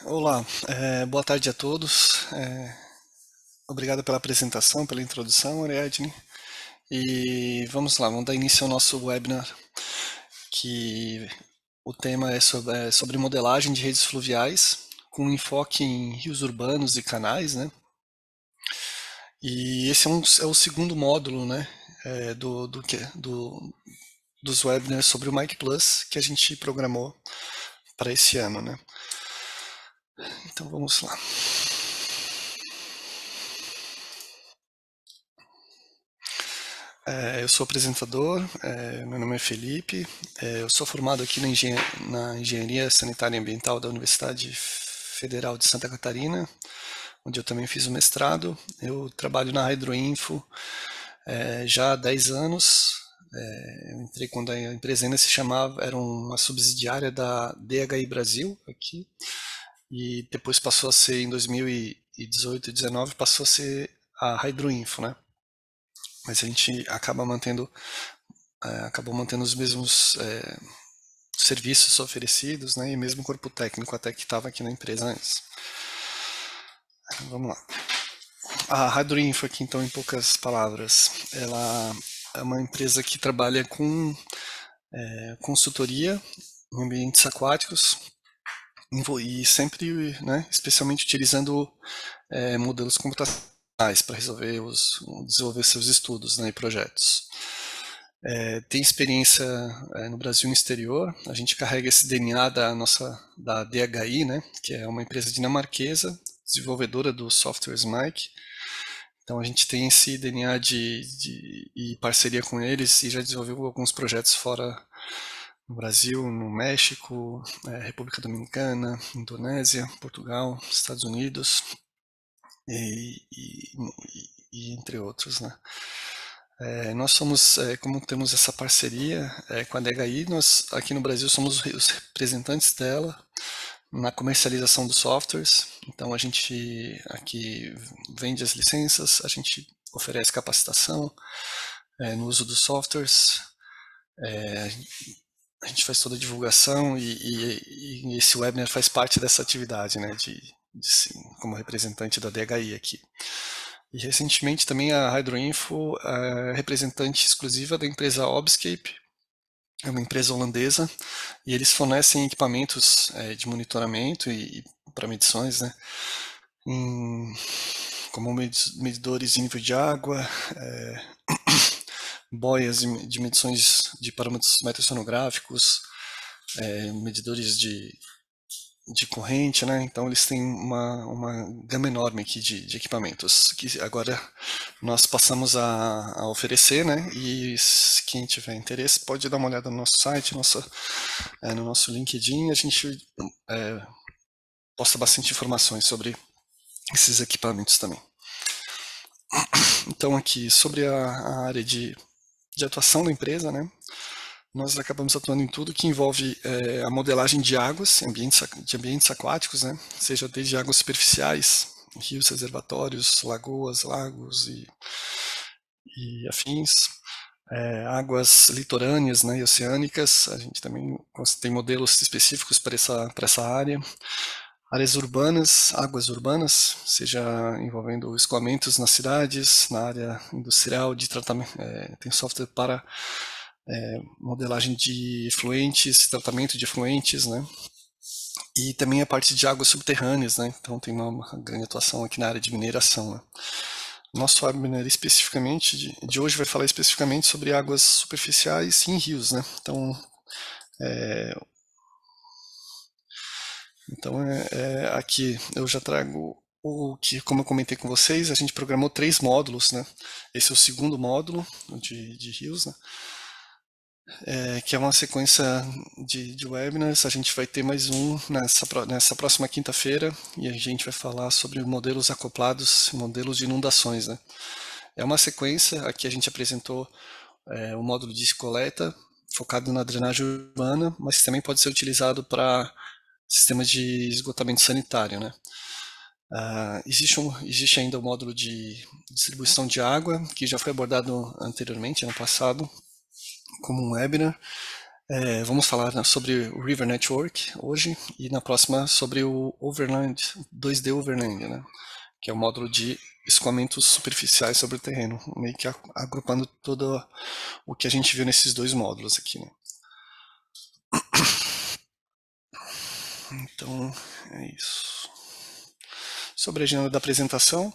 Olá, boa tarde a todos. Obrigado pela apresentação, pela introdução, Ariadne. E vamos lá, vamos dar início ao nosso webinar, que o tema é sobre modelagem de redes fluviais, com enfoque em rios urbanos e canais, né? E esse é o segundo módulo, né, dos webinars sobre o Mic Plus que a gente programou para esse ano, né? Então vamos lá. Eu sou apresentador, meu nome é Felipe, eu sou formado aqui na Engenharia Sanitária e Ambiental da Universidade Federal de Santa Catarina, onde eu também fiz o mestrado. Eu trabalho na Hydroinfo já há 10 anos. Eu entrei quando a empresa ainda se chamava, era uma subsidiária da DHI Brasil aqui, e depois passou a ser, em 2018 e 2019, passou a ser a Hydroinfo, né? Mas a gente acabou mantendo os mesmos serviços oferecidos, né, e mesmo corpo técnico até que estava aqui na empresa antes. Vamos lá. A Hydroinfo aqui, então, em poucas palavras, ela é uma empresa que trabalha com consultoria em ambientes aquáticos e sempre, né, especialmente utilizando modelos computacionais para desenvolver seus estudos, né, e projetos. Tem experiência no Brasil e no exterior. A gente carrega esse DNA da DHI, né, que é uma empresa dinamarquesa, desenvolvedora do software Smike. Então a gente tem esse DNA e parceria com eles e já desenvolveu alguns projetos fora no Brasil, no México, República Dominicana, Indonésia, Portugal, Estados Unidos e entre outros, né? Nós somos, como temos essa parceria com a DHI, nós aqui no Brasil somos os representantes dela na comercialização dos softwares. Então a gente aqui vende as licenças, a gente oferece capacitação no uso dos softwares, a gente faz toda a divulgação e esse webinar faz parte dessa atividade, né, como representante da DHI aqui. E recentemente também a Hydroinfo é representante exclusiva da empresa Obscape, é uma empresa holandesa, e eles fornecem equipamentos de monitoramento e para medições, né, como medidores de nível de água, boias de medições de parâmetros meteorológicos, medidores de corrente, né? Então eles têm uma gama enorme aqui de equipamentos que agora nós passamos a oferecer, né? E quem tiver interesse pode dar uma olhada no nosso site, no nosso LinkedIn, a gente posta bastante informações sobre esses equipamentos também. Então aqui sobre a área de atuação da empresa, né? Nós acabamos atuando em tudo que envolve a modelagem de águas, de ambientes aquáticos, né? Seja desde águas superficiais, rios, reservatórios, lagoas, lagos e afins, águas litorâneas, né, e oceânicas. A gente também tem modelos específicos para essa área. Áreas urbanas, águas urbanas, seja envolvendo escoamentos nas cidades, na área industrial de tratamento, tem software para modelagem de efluentes, tratamento de efluentes, né? E também a parte de águas subterrâneas, né? Então tem uma grande atuação aqui na área de mineração, né? Nosso webinar especificamente de hoje vai falar especificamente sobre águas superficiais e em rios, né? Então aqui eu já trago o que, como eu comentei com vocês, a gente programou 3 módulos, né? Esse é o segundo módulo de rios, né? Que é uma sequência de webinars. A gente vai ter mais um nessa próxima quinta-feira e a gente vai falar sobre modelos acoplados, modelos de inundações, né? É uma sequência, aqui a gente apresentou o módulo de coleta, focado na drenagem urbana, mas também pode ser utilizado para sistemas de esgotamento sanitário, né? Existe ainda o módulo de distribuição de água, que já foi abordado anteriormente, ano passado, como um webinar, Vamos falar sobre o River Network hoje e na próxima sobre o Overland, 2D Overland, né? Que é o módulo de escoamentos superficiais sobre o terreno, meio que agrupando todo o que a gente viu nesses dois módulos aqui, né? Então, é isso. Sobre a agenda da apresentação,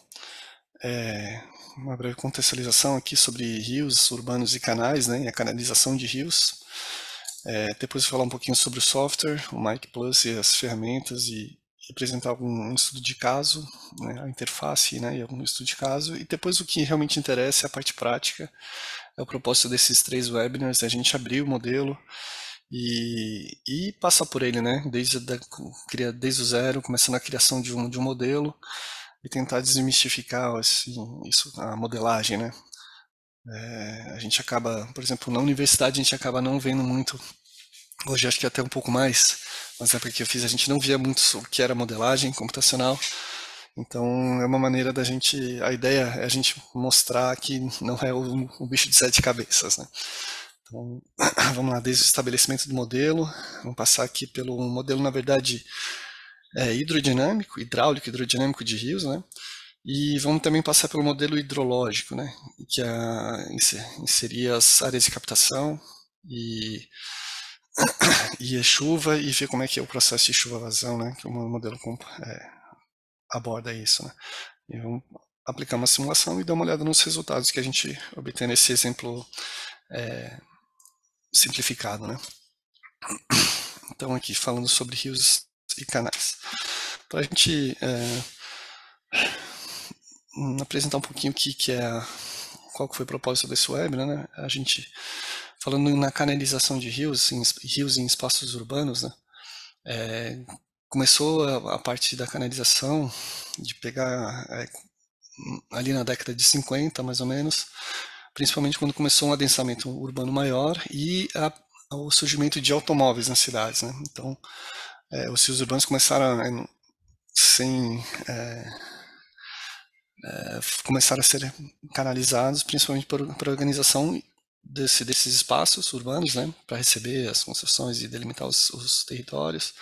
uma breve contextualização aqui sobre rios urbanos e canais, né, e a canalização de rios. Depois falar um pouquinho sobre o software, o Mic Plus e as ferramentas e apresentar algum estudo de caso, né, a interface, né, e algum estudo de caso. E depois o que realmente interessa é a parte prática. É o propósito desses 3 webinars, é a gente abrir o modelo e passar por ele, né, desde o zero, começando a criação de um modelo e tentar desmistificar a modelagem, né. A gente acaba, por exemplo, na universidade a gente acaba não vendo muito, hoje acho que até um pouco mais, mas na época que eu fiz a gente não via muito o que era modelagem computacional, então é uma maneira da gente, a ideia é a gente mostrar que não é o bicho de 7 cabeças, né. Então, vamos lá, desde o estabelecimento do modelo, vamos passar aqui pelo modelo, na verdade, hidráulico, hidrodinâmico de rios, né? E vamos também passar pelo modelo hidrológico, né? Que é inserir as áreas de captação e, e a chuva e ver como é que é o processo de chuva-vazão, né? Que o modelo aborda isso, né? E vamos aplicar uma simulação e dar uma olhada nos resultados que a gente obtém nesse exemplo simplificado, né? Então aqui falando sobre rios e canais. Para a gente apresentar um pouquinho o que é, qual que foi o propósito desse webinar, né? A gente falando na canalização de rios, rios em espaços urbanos, né? Começou a parte da canalização de pegar ali na década de 50, mais ou menos, principalmente quando começou um adensamento urbano maior e o surgimento de automóveis nas cidades, né? Então, os rios urbanos começaram começaram a ser canalizados, principalmente por organização desses espaços urbanos, né, para receber as concessões e delimitar os territórios,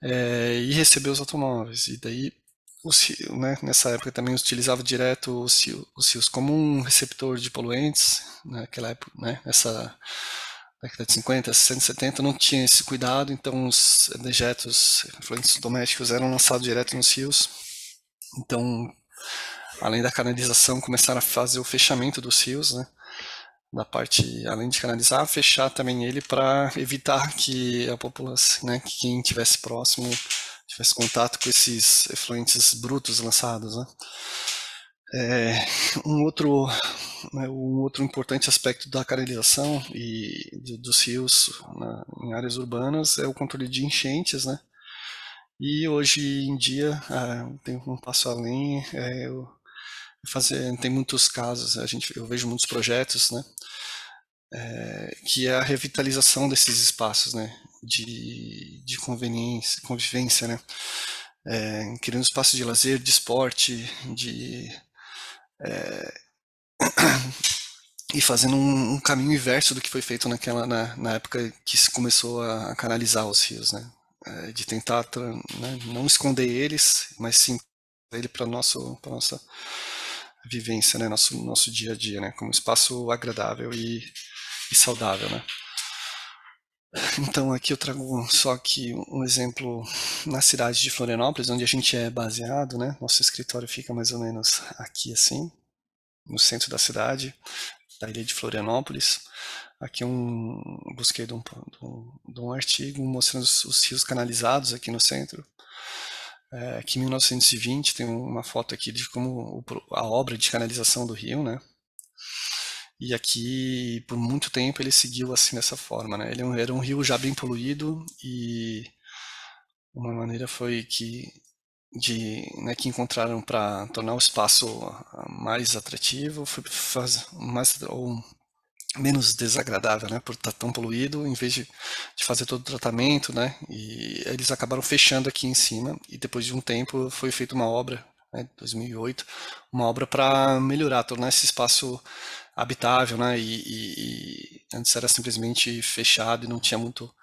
e receber os automóveis. E daí, né, nessa época também utilizava direto os rios como um receptor de poluentes. Naquela época, né, nessa década de 50, 60, 70, não tinha esse cuidado, então os dejetos, efluentes domésticos eram lançados direto nos rios. Então, além da canalização, começaram a fazer o fechamento dos rios, né? Da parte, além de canalizar, fechar também ele para evitar que a população, né, que quem estivesse próximo tivesse contato com esses efluentes brutos lançados, né? Um outro, um outro importante aspecto da canalização e dos rios em áreas urbanas é o controle de enchentes, né? E hoje em dia, tem um passo além, tem muitos casos, eu vejo muitos projetos, né, que é a revitalização desses espaços, né, de convivência, né, criando espaços de lazer, de esporte, e fazendo um caminho inverso do que foi feito na época que se começou a canalizar os rios, né, de tentar, né, não esconder eles, mas sim ele para nossa vivência, né, nosso dia a dia, né, como um espaço agradável e saudável, né. Então aqui eu trago só aqui um exemplo na cidade de Florianópolis, onde a gente é baseado, né, nosso escritório fica mais ou menos aqui assim, no centro da cidade, da ilha de Florianópolis. Aqui busquei de um artigo mostrando os rios canalizados aqui no centro. Aqui em 1920 tem uma foto aqui de como a obra de canalização do rio, né? E aqui, por muito tempo, ele seguiu assim dessa forma, né? Ele era um rio já bem poluído e uma maneira foi né, que encontraram para tornar o espaço mais atrativo, foi mais ou menos desagradável, né, por estar tão poluído, em vez de fazer todo o tratamento, né, e eles acabaram fechando aqui em cima e depois de um tempo foi feita uma obra, né, 2008, uma obra para melhorar, tornar esse espaço habitável, né? E antes era simplesmente fechado e não tinha muito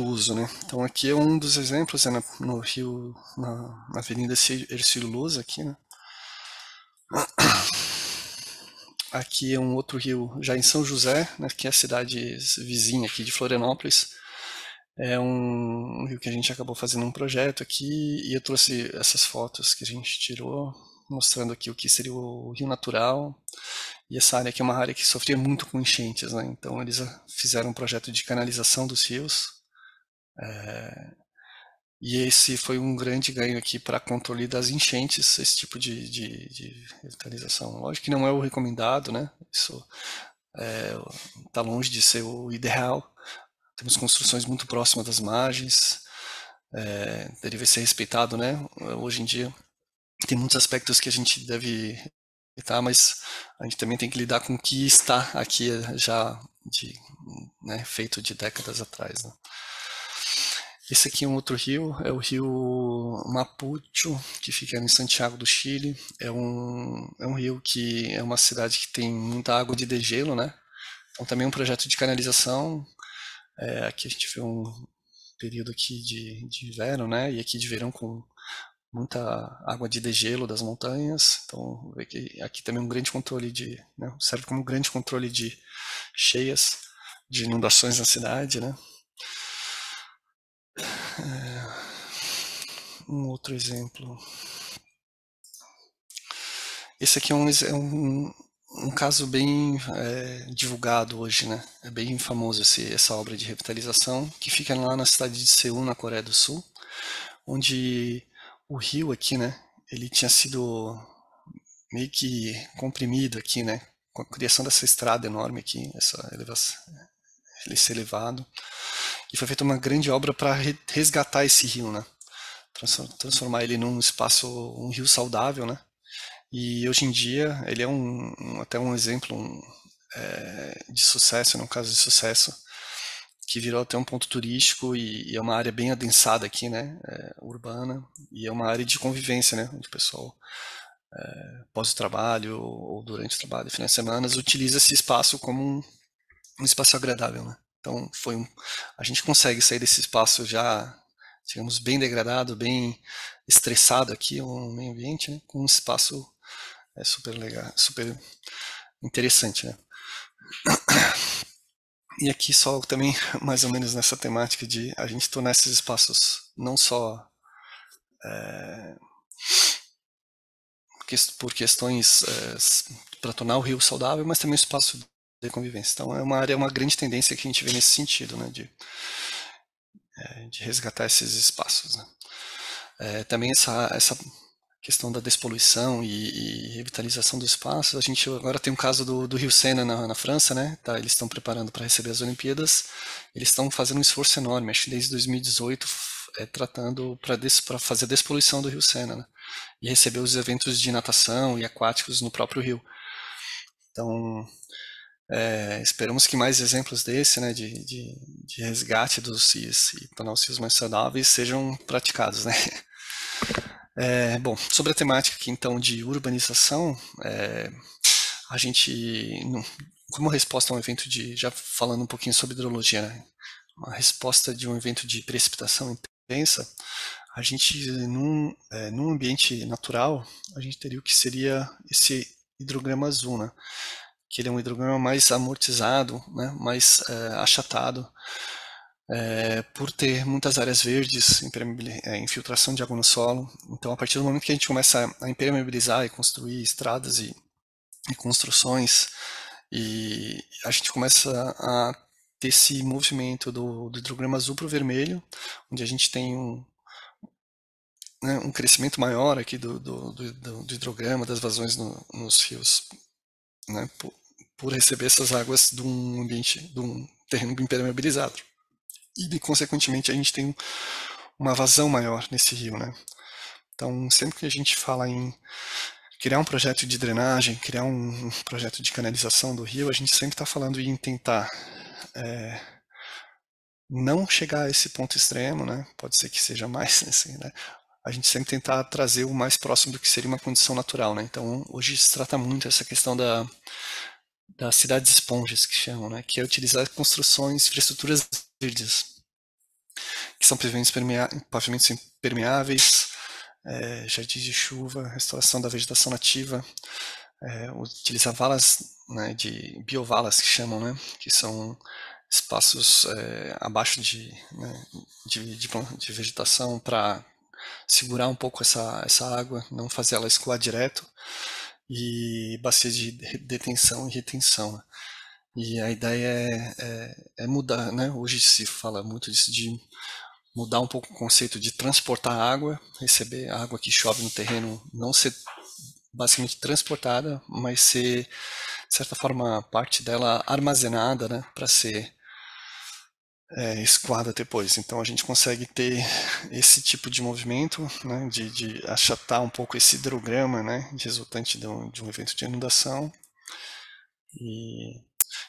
uso, né? Então aqui é um dos exemplos, né, no rio, na Avenida Ercílio Luz aqui, né? Aqui é um outro rio já em São José, né, que é a cidade vizinha aqui de Florianópolis. É um rio que a gente acabou fazendo um projeto aqui e eu trouxe essas fotos que a gente tirou, mostrando aqui o que seria o rio natural. E essa área aqui é uma área que sofria muito com enchentes, né? Então eles fizeram um projeto de canalização dos rios. E esse foi um grande ganho aqui para controle das enchentes, esse tipo de revitalização. Lógico que não é o recomendado, né? Isso está longe de ser o ideal. Temos construções muito próximas das margens, deve ser respeitado, né? Hoje em dia tem muitos aspectos que a gente deve respeitar, mas a gente também tem que lidar com o que está aqui já né, feito de décadas atrás, né? Esse aqui é um outro rio, é o rio Mapucho, que fica em Santiago do Chile. É um rio que é uma cidade que tem muita água de degelo, né? Então também é um projeto de canalização. Aqui a gente vê um período aqui de inverno, né? E aqui de verão com muita água de degelo das montanhas. Então aqui também é um grande controle né? Serve como um grande controle de cheias, de inundações na cidade, né? Um outro exemplo. Esse aqui é um caso bem divulgado hoje, né? É bem famoso essa obra de revitalização, que fica lá na cidade de Seul, na Coreia do Sul, onde o rio aqui, né? Ele tinha sido meio que comprimido aqui, né? Com a criação dessa estrada enorme aqui, essa elevação, ele ser elevado. E foi feita uma grande obra para resgatar esse rio, né? Transformar ele num espaço, um rio saudável, né? E hoje em dia ele é até um exemplo de sucesso, um caso de sucesso, que virou até um ponto turístico e é uma área bem adensada aqui, né, urbana, e é uma área de convivência, né, onde o pessoal pós o trabalho ou durante o trabalho, finais de semana, utiliza esse espaço como um espaço agradável, né. Então a gente consegue sair desse espaço já, digamos, bem degradado, bem estressado aqui, o meio ambiente, né, com um espaço super legal, super interessante, né? E aqui só também mais ou menos nessa temática de a gente tornar esses espaços não só por questões para tornar o rio saudável, mas também um espaço de convivência. Então é uma grande tendência que a gente vê nesse sentido, né, de resgatar esses espaços, né? Também essa questão da despoluição e revitalização dos espaços. A gente agora tem um caso do Rio Sena na França, né? Tá, eles estão preparando para receber as Olimpíadas. Eles estão fazendo um esforço enorme, acho que desde 2018, tratando para fazer a despoluição do Rio Sena, né? E receber os eventos de natação e aquáticos no próprio rio. Então, esperamos que mais exemplos desse, né, de resgate dos rios e tornar os rios mais saudáveis sejam praticados, né? Bom, sobre a temática aqui então de urbanização, a gente, como resposta a um evento já falando um pouquinho sobre hidrologia, né? Uma resposta de um evento de precipitação intensa, a gente, num ambiente natural, a gente teria o que seria esse hidrograma azul, né? Que ele é um hidrograma mais amortizado, né? Mais achatado, por ter muitas áreas verdes, infiltração de água no solo. Então, a partir do momento que a gente começa a impermeabilizar e construir estradas e construções, e a gente começa a ter esse movimento do hidrograma azul para o vermelho, onde a gente tem né, um crescimento maior aqui do hidrograma, das vazões nos rios, né, por receber essas águas de um ambiente, de um terreno impermeabilizado. E, consequentemente, a gente tem uma vazão maior nesse rio, né? Então, sempre que a gente fala em criar um projeto de drenagem, criar um projeto de canalização do rio, a gente sempre está falando em tentar não chegar a esse ponto extremo, né? Pode ser que seja mais, assim, né? a gente sempre tentar trazer o mais próximo do que seria uma condição natural, né? Então, hoje se trata muito essa questão das cidades esponjas, que chamam, né? Que é utilizar construções, infraestruturas verdes, que são pavimentos impermeáveis, jardins de chuva, restauração da vegetação nativa, utilizar valas, né, de biovalas que chamam, né? Que são espaços abaixo né, de vegetação para segurar um pouco essa água, não fazer ela escoar direto, e bacias de detenção e retenção, né? E a ideia é mudar, né? Hoje se fala muito disso, de mudar um pouco o conceito de transportar água, receber a água que chove no terreno, não ser basicamente transportada, mas ser, de certa forma, parte dela armazenada, né? Para ser escoada depois. Então a gente consegue ter esse tipo de movimento, né, de achatar um pouco esse hidrograma, né, resultante de um evento de inundação, e,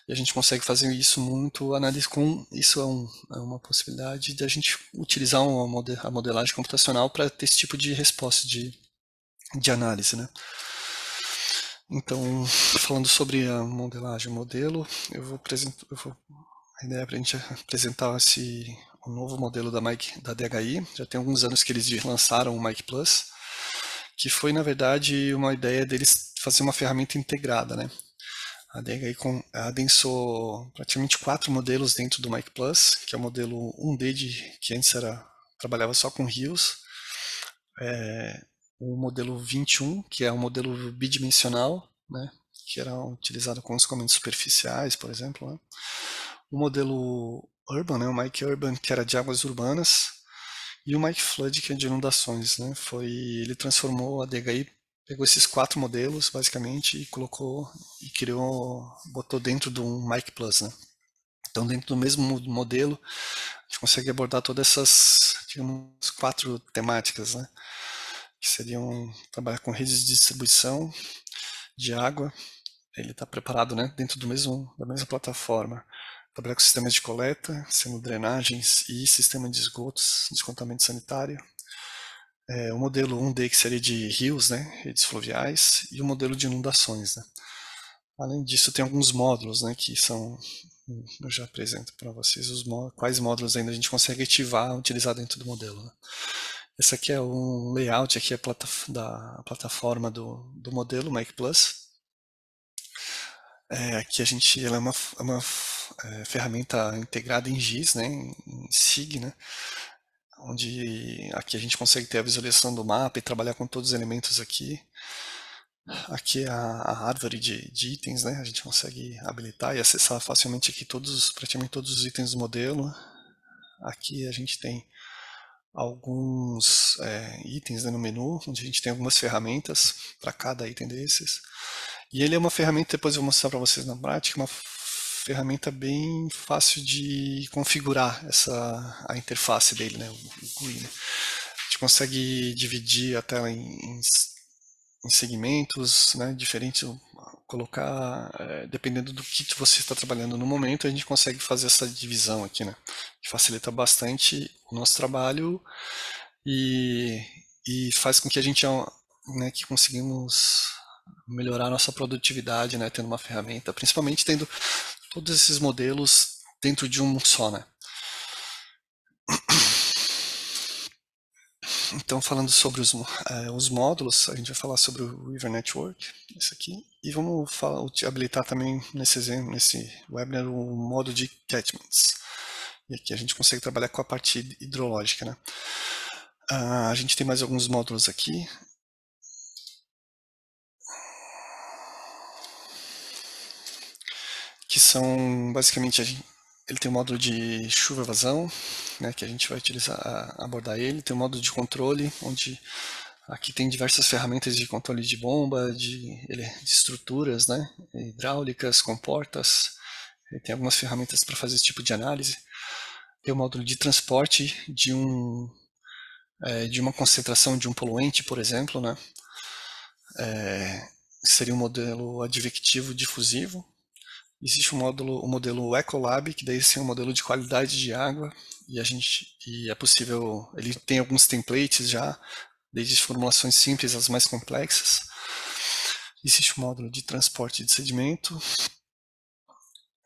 e a gente consegue fazer isso muito análise com isso é uma possibilidade de a gente utilizar a modelagem computacional para ter esse tipo de resposta de análise, né. Então, falando sobre a modelagem, o modelo, a ideia é para a gente apresentar o novo modelo da DHI. Já tem alguns anos que eles lançaram o Mic Plus, que foi, na verdade, uma ideia deles fazer uma ferramenta integrada, né? A DHI adensou praticamente 4 modelos dentro do Mic Plus, que é o modelo 1D, que antes trabalhava só com rios, o modelo 21, que é um modelo bidimensional, né? Que era utilizado com os comandos superficiais, por exemplo, né? O modelo Urban, né, o Mike Urban, que era de águas urbanas, e o Mike Flood, que é de inundações, né? Ele transformou a DHI, pegou esses 4 modelos, basicamente, e colocou e botou dentro de um Mike Plus, né? Então, dentro do mesmo modelo, a gente consegue abordar todas essas, digamos, 4 temáticas, né? Que seriam trabalhar com redes de distribuição de água. Ele está preparado, né, dentro da mesma plataforma. Trabalhar com sistemas de coleta, sendo drenagens e sistema de esgotos, de esgotamento sanitário. O modelo 1D, que seria de rios, né, redes fluviais, e o modelo de inundações, né. Além disso, tem alguns módulos, né, que são, eu já apresento para vocês quais módulos ainda a gente consegue ativar, utilizar dentro do modelo, né. Esse aqui é um layout aqui da plataforma do modelo Make Plus. Aqui ela é uma ferramenta integrada em GIS, né, em SIG, né, onde aqui a gente consegue ter a visualização do mapa e trabalhar com todos os elementos aqui. Aqui é a árvore de itens, né, a gente consegue habilitar e acessar facilmente aqui praticamente todos os itens do modelo. Aqui a gente tem alguns itens, né, no menu, onde a gente tem algumas ferramentas para cada item desses. E ele é uma ferramenta, depois eu vou mostrar para vocês na prática, uma ferramenta bem fácil de configurar a interface dele, né, o GUI. Né? A gente consegue dividir a tela em segmentos, né, diferentes, colocar, dependendo do que você está trabalhando no momento, a gente consegue fazer essa divisão aqui, né, que facilita bastante o nosso trabalho e faz com que a gente, né, que conseguimos melhorar a nossa produtividade, né, tendo uma ferramenta, principalmente tendo todos esses modelos dentro de um só, né. Então, falando sobre os módulos, a gente vai falar sobre o River Network, esse aqui, e vamos habilitar também nesse webinar o modo de catchments. E aqui a gente consegue trabalhar com a parte hidrológica, né. A gente tem mais alguns módulos aqui. Que são, basicamente, ele tem um módulo de chuva-vazão, né, que a gente vai abordar ele. Tem um módulo de controle, onde aqui tem diversas ferramentas de controle de bomba, de estruturas, né, hidráulicas, comportas. Tem algumas ferramentas para fazer esse tipo de análise. Tem o módulo de transporte de uma concentração de um poluente, por exemplo, né, seria um modelo advectivo difusivo. Existe o modelo Ecolab, que daí sim é um modelo de qualidade de água, e é possível, ele tem alguns templates já, desde formulações simples às mais complexas. Existe o módulo de transporte de sedimento,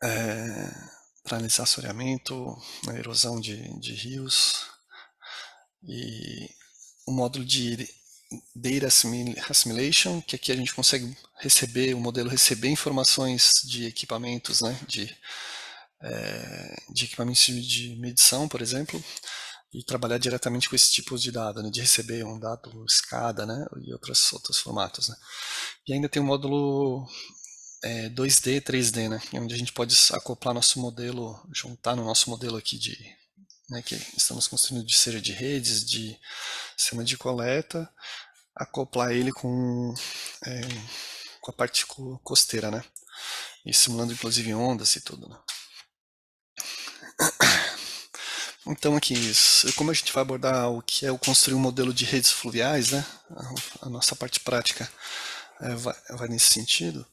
para analisar assoreamento, erosão de rios, e o módulo de Data Assimilation, que aqui a gente consegue o modelo receber informações de equipamentos, né, de equipamentos de medição, por exemplo, e trabalhar diretamente com esse tipo de dado, né, de receber um dado SCADA, né, e outros formatos. Né. E ainda tem o módulo 2D, 3D, né, onde a gente pode acoplar nosso modelo, juntar no nosso modelo aqui que estamos construindo de seja de redes, de sistema de coleta, acoplar ele com a parte costeira, né? E simulando inclusive ondas e tudo, né? Então aqui, como a gente vai abordar o que é o construir um modelo de redes fluviais, né? A nossa parte prática vai nesse sentido.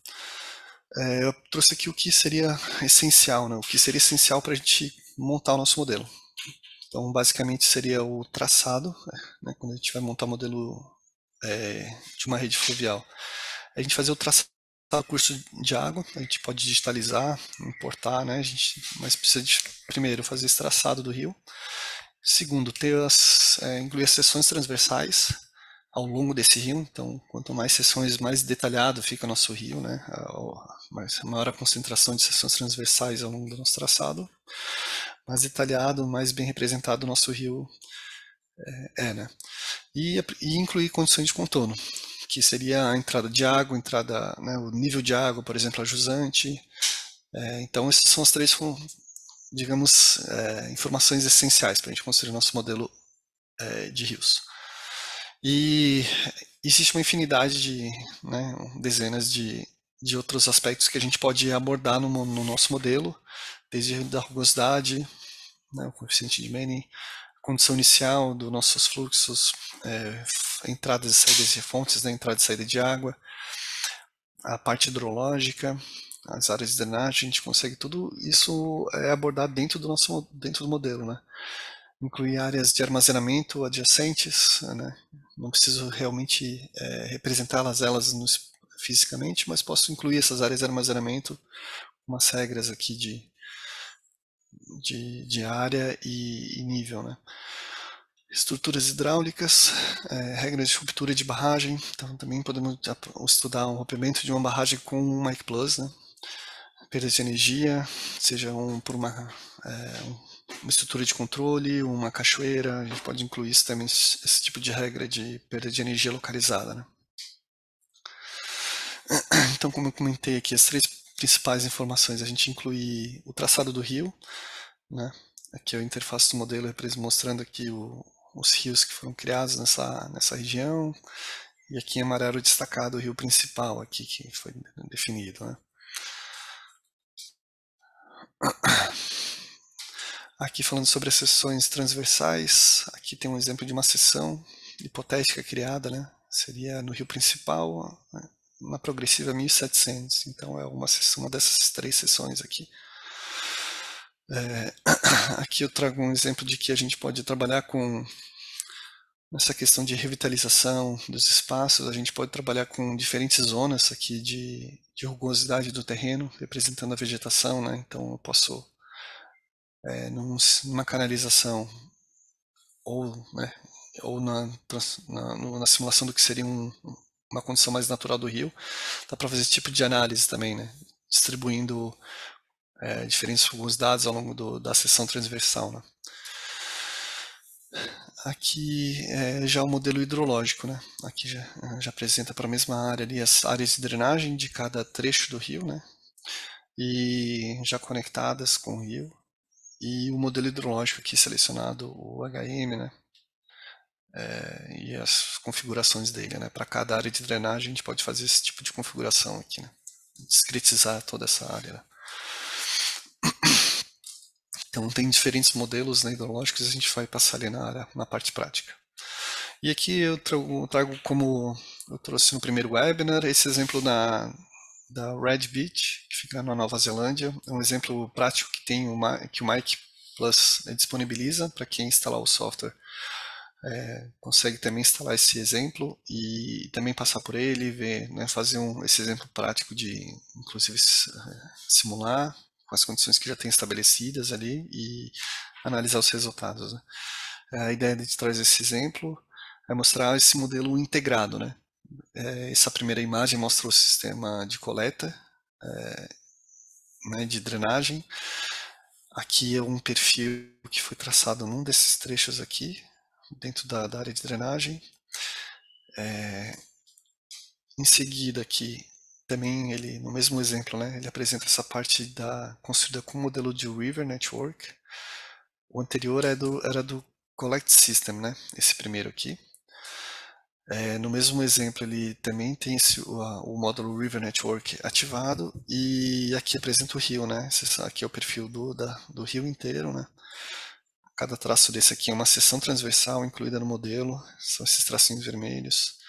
Eu trouxe aqui o que seria essencial, né? O que seria essencial para a gente montar o nosso modelo. Então, basicamente seria o traçado, né? Quando a gente vai montar o modelo de uma rede fluvial. A gente fazer o traçado do curso de água, a gente pode digitalizar, importar, né? Mas precisa de, primeiro, fazer esse traçado do rio. Segundo, incluir as seções transversais ao longo desse rio. Então, quanto mais seções, mais detalhado fica nosso rio, né? Maior a concentração de seções transversais ao longo do nosso traçado, mais detalhado, mais bem representado o nosso rio né? E incluir condições de contorno, que seria a entrada de água, né, o nível de água, por exemplo, a jusante. Então, essas são as três, digamos, informações essenciais para a gente construir nosso modelo de rios. E existe uma infinidade né, dezenas de outros aspectos que a gente pode abordar no nosso modelo, desde a rugosidade, né, o coeficiente de Manning, condição inicial dos nossos fluxos, entradas e saídas de fontes, né, entrada e saída de água, a parte hidrológica, as áreas de drenagem, a gente consegue tudo isso abordar dentro do modelo, né? Incluir áreas de armazenamento adjacentes, né? Não preciso realmente representá-las fisicamente, mas posso incluir essas áreas de armazenamento com umas regras aqui de área e nível, né? Estruturas hidráulicas, regras de ruptura de barragem. Então, também podemos estudar um rompimento de uma barragem com um Mike Plus, né? Perda de energia, seja por uma estrutura de controle, uma cachoeira. A gente pode incluir também esse tipo de regra de perda de energia localizada, né? Então, como eu comentei aqui, as três principais informações, a gente inclui o traçado do rio, né? Aqui é a interface do modelo mostrando aqui os rios que foram criados nessa região, e aqui em amarelo destacado o rio principal aqui que foi definido, né? Aqui falando sobre as seções transversais, aqui tem um exemplo de uma seção hipotética criada, né? Seria no rio principal, né? Na progressiva 1700, então é uma dessas três seções aqui. Aqui eu trago um exemplo de que a gente pode trabalhar com essa questão de revitalização dos espaços. A gente pode trabalhar com diferentes zonas aqui de rugosidade do terreno, representando a vegetação, né? Então eu posso, numa canalização né, ou na simulação do que seria uma condição mais natural do rio, dá para fazer esse tipo de análise também, né? Distribuindo diferentes rugosidades ao longo da seção transversal, né? Aqui já o modelo hidrológico, né? Aqui já apresenta para a mesma área ali as áreas de drenagem de cada trecho do rio, né? E já conectadas com o rio. E o modelo hidrológico aqui selecionado, o HM, né? E as configurações dele, né? Para cada área de drenagem a gente pode fazer esse tipo de configuração aqui, né? Discretizar toda essa área, né? Então tem diferentes modelos, né, hidrológicos, a gente vai passar ali na parte prática. E aqui eu trago como eu trouxe no primeiro webinar, esse exemplo da Red Beach, que fica na Nova Zelândia. É um exemplo prático que tem que o Mic Plus disponibiliza para quem instalar o software. Consegue também instalar esse exemplo e também passar por ele, ver, né, fazer esse exemplo prático de, inclusive, simular com as condições que já tem estabelecidas ali e analisar os resultados. Né? A ideia de trazer esse exemplo é mostrar esse modelo integrado, né? Essa primeira imagem mostra o sistema de coleta, né, de drenagem. Aqui é um perfil que foi traçado num desses trechos aqui, dentro da área de drenagem. Em seguida aqui, também ele, no mesmo exemplo, né, ele apresenta essa parte construída com o modelo de River Network. O anterior era do Collect System, né, esse primeiro aqui. No mesmo exemplo, ele também tem o módulo River Network ativado e aqui apresenta o rio, né? Aqui é o perfil do rio inteiro, né? Cada traço desse aqui é uma seção transversal incluída no modelo, são esses tracinhos vermelhos.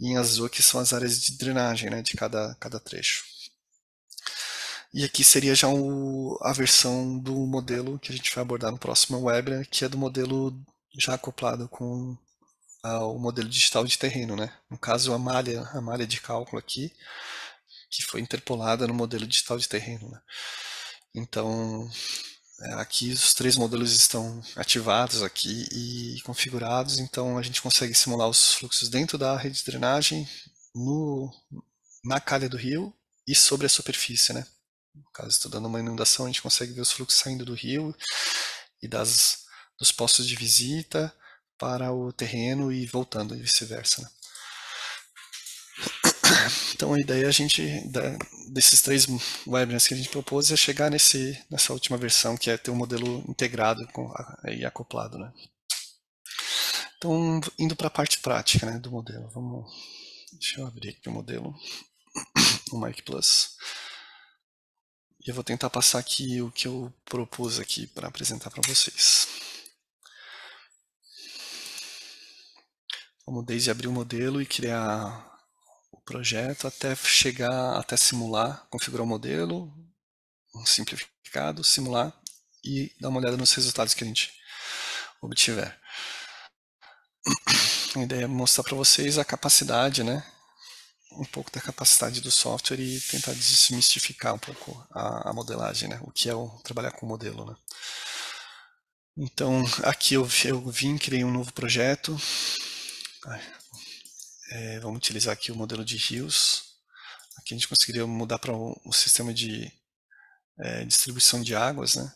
E em azul aqui são as áreas de drenagem, né? De cada trecho. E aqui seria já a versão do modelo que a gente vai abordar no próximo webinar, que é do modelo já acoplado com o modelo digital de terreno, né? No caso, a malha de cálculo aqui, que foi interpolada no modelo digital de terreno, né? Então, aqui os 3 modelos estão ativados aqui e configurados, então a gente consegue simular os fluxos dentro da rede de drenagem, na calha do rio e sobre a superfície, né? No caso, estou dando uma inundação, a gente consegue ver os fluxos saindo do rio e dos postos de visita para o terreno e voltando e vice-versa. Né? Então a ideia desses 3 webinars que a gente propôs é chegar nessa última versão, que é ter um modelo integrado e acoplado. Né? Então, indo para a parte prática, né, do modelo. Deixa eu abrir aqui o modelo, o Mic Plus. E eu vou tentar passar aqui o que eu propus aqui para apresentar para vocês. Vamos desde abrir o modelo e criar o projeto até simular, configurar o modelo, um simplificado, simular e dar uma olhada nos resultados que a gente obtiver. A ideia é mostrar para vocês a capacidade, né? Um pouco da capacidade do software e tentar desmistificar um pouco a modelagem, né? O que é trabalhar com o modelo, né? Então, aqui eu criei um novo projeto. Vamos utilizar aqui o modelo de rios. Aqui a gente conseguiria mudar para um sistema de distribuição de águas, né?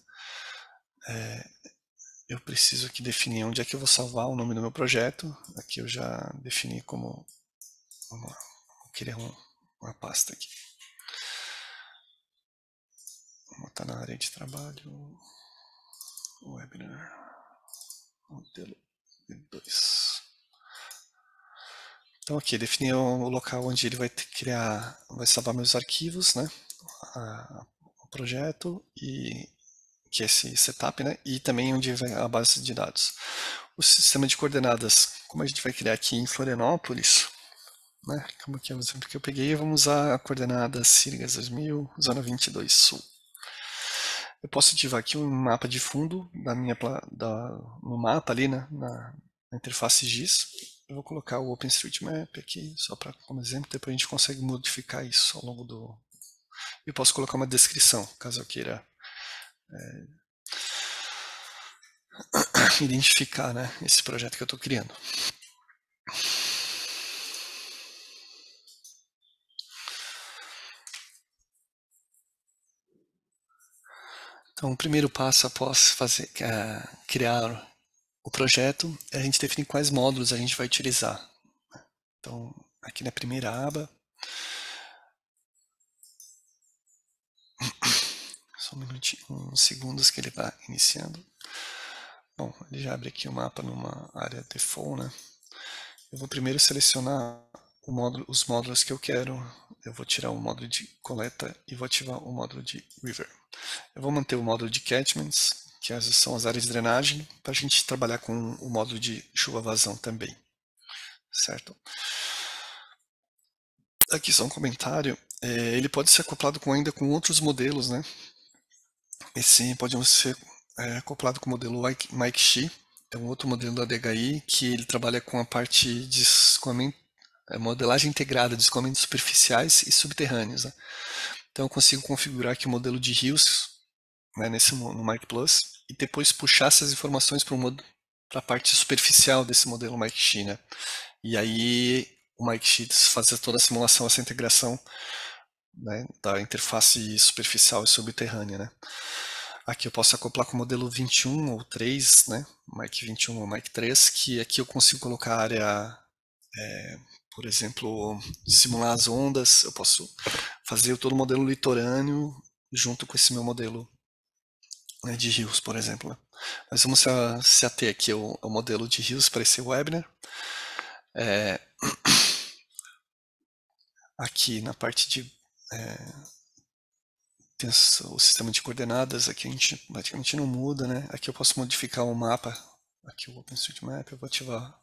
Eu preciso aqui definir onde é que eu vou salvar o nome do meu projeto. Aqui eu já defini como... Vamos lá, vou criar uma pasta aqui. Vou botar na área de trabalho, webinar, modelo 2. Então aqui, defini o local onde ele vai vai salvar meus arquivos, né? O projeto que é esse setup, né? E também onde vai a base de dados. O sistema de coordenadas, como a gente vai criar aqui em Florianópolis, né? Como que é o exemplo que eu peguei, vamos usar a coordenada Sirigas 2000, zona 22 sul. Eu posso ativar aqui um mapa de fundo no mapa ali, né? Na interface GIS. Eu vou colocar o OpenStreetMap aqui, só para como exemplo, depois a gente consegue modificar isso ao longo do... Eu posso colocar uma descrição, caso eu queira identificar, né, esse projeto que eu estou criando. Então, o primeiro passo após criar o projeto é a gente definir quais módulos a gente vai utilizar. Então, aqui na primeira aba, só um minutinho, uns segundos que ele está iniciando. Bom, ele já abre aqui o mapa numa área default, né? Eu vou primeiro selecionar os módulos que eu quero. Eu vou tirar o módulo de coleta e vou ativar o módulo de river. Eu vou manter o módulo de catchments, que são as áreas de drenagem, para a gente trabalhar com o módulo de chuva-vazão também. Certo? Aqui só um comentário. Ele pode ser acoplado ainda com outros modelos, né? Esse pode ser acoplado com o modelo Mike-Xi, é um outro modelo da DHI que ele trabalha com a parte de escoamento, modelagem integrada de escoamentos superficiais e subterrâneos. Né? Então eu consigo configurar aqui o modelo de rios, né, no Mike Plus e depois puxar essas informações para a parte superficial desse modelo Mike-Xi. Né? E aí o Mike-Xi fazer toda a simulação, essa integração, né, da interface superficial e subterrânea. Né? Aqui eu posso acoplar com o modelo 21 ou 3, né? Mic 21 ou Mic 3, que aqui eu consigo colocar a área, por exemplo, simular as ondas, eu posso fazer todo o modelo litorâneo junto com esse meu modelo, né, de rios, por exemplo. Né? Mas vamos se ater aqui ao modelo de rios para esse webinar. Aqui na parte de tem o sistema de coordenadas, aqui a gente praticamente não muda, né? Aqui eu posso modificar o mapa, aqui o OpenStreetMap, eu vou ativar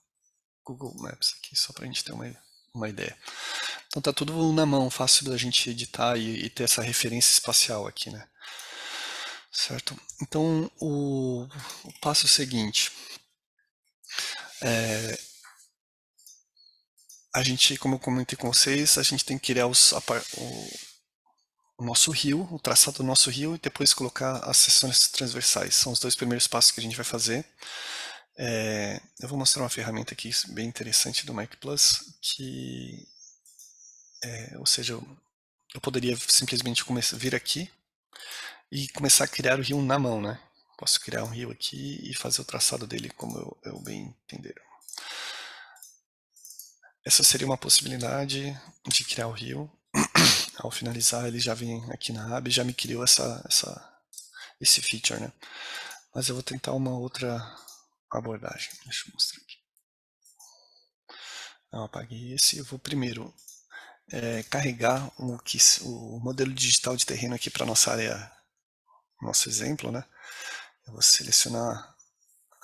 Google Maps aqui, só para a gente ter uma ideia. Então tá tudo na mão, fácil da gente editar e ter essa referência espacial aqui, né? Certo? Então o passo seguinte, a gente, como eu comentei com vocês, a gente tem que criar o nosso rio, o traçado do nosso rio e depois colocar as seções transversais. São os dois primeiros passos que a gente vai fazer. Eu vou mostrar uma ferramenta aqui bem interessante do Mic Plus, que, ou seja, eu poderia simplesmente vir aqui e começar a criar o rio na mão, né? Posso criar um rio aqui e fazer o traçado dele como eu bem entender. Essa seria uma possibilidade de criar o rio. Ao finalizar, ele já vem aqui na aba e já me criou esse feature, né? Mas eu vou tentar uma outra abordagem. Deixa eu mostrar aqui. Eu apaguei esse. Eu vou primeiro carregar o modelo digital de terreno aqui para nossa área, nosso exemplo, né? Eu vou selecionar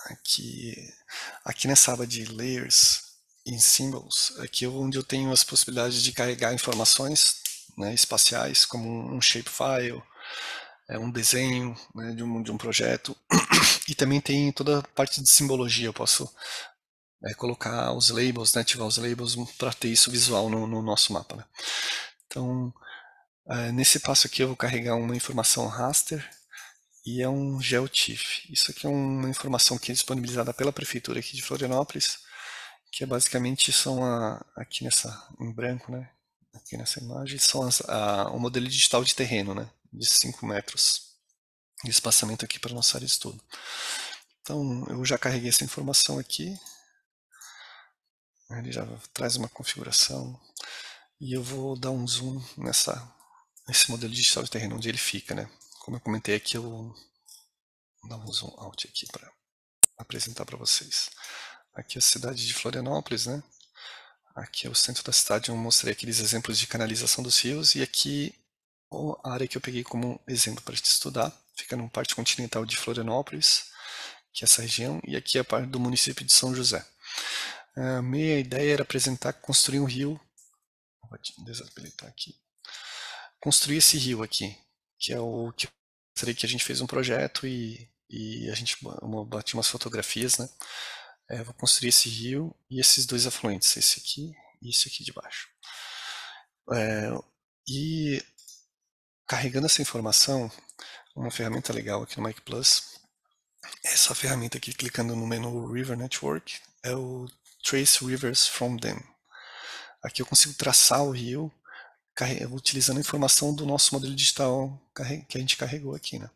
aqui nessa aba de Layers e Symbols, aqui é onde eu tenho as possibilidades de carregar informações, né, espaciais, como um shapefile, um desenho, né, de um projeto, e também tem toda a parte de simbologia, eu posso colocar os labels, né, ativar os labels para ter isso visual no nosso mapa. Né? Então, nesse passo aqui eu vou carregar uma informação raster, e é um GeoTIFF. Isso aqui é uma informação que é disponibilizada pela prefeitura aqui de Florianópolis, que é basicamente aqui em branco, né? Aqui nessa imagem, são o modelo digital de terreno, né? De 5 metros de espaçamento aqui para nossa área de estudo. Então, eu já carreguei essa informação aqui. Ele já traz uma configuração. E eu vou dar um zoom nesse modelo digital de terreno, onde ele fica, né? Como eu comentei aqui, eu vou dar um zoom out aqui para apresentar para vocês. Aqui é a cidade de Florianópolis, né? Aqui é o centro da cidade, eu mostrei aqueles exemplos de canalização dos rios, e aqui a área que eu peguei como exemplo para te estudar, fica na parte continental de Florianópolis, que é essa região, e aqui é a parte do município de São José. A minha ideia era apresentar, construir um rio, vou desabilitar aqui, construir esse rio aqui, que é o que eu mostrei que a gente fez um projeto e a gente bateu umas fotografias, né? Vou construir esse rio e esses dois afluentes, esse aqui e esse aqui de baixo. E carregando essa informação, uma ferramenta legal aqui no Mic Plus, essa ferramenta aqui, clicando no menu River Network, é o Trace Rivers from Them. Aqui eu consigo traçar o rio utilizando a informação do nosso modelo digital que a gente carregou aqui, né?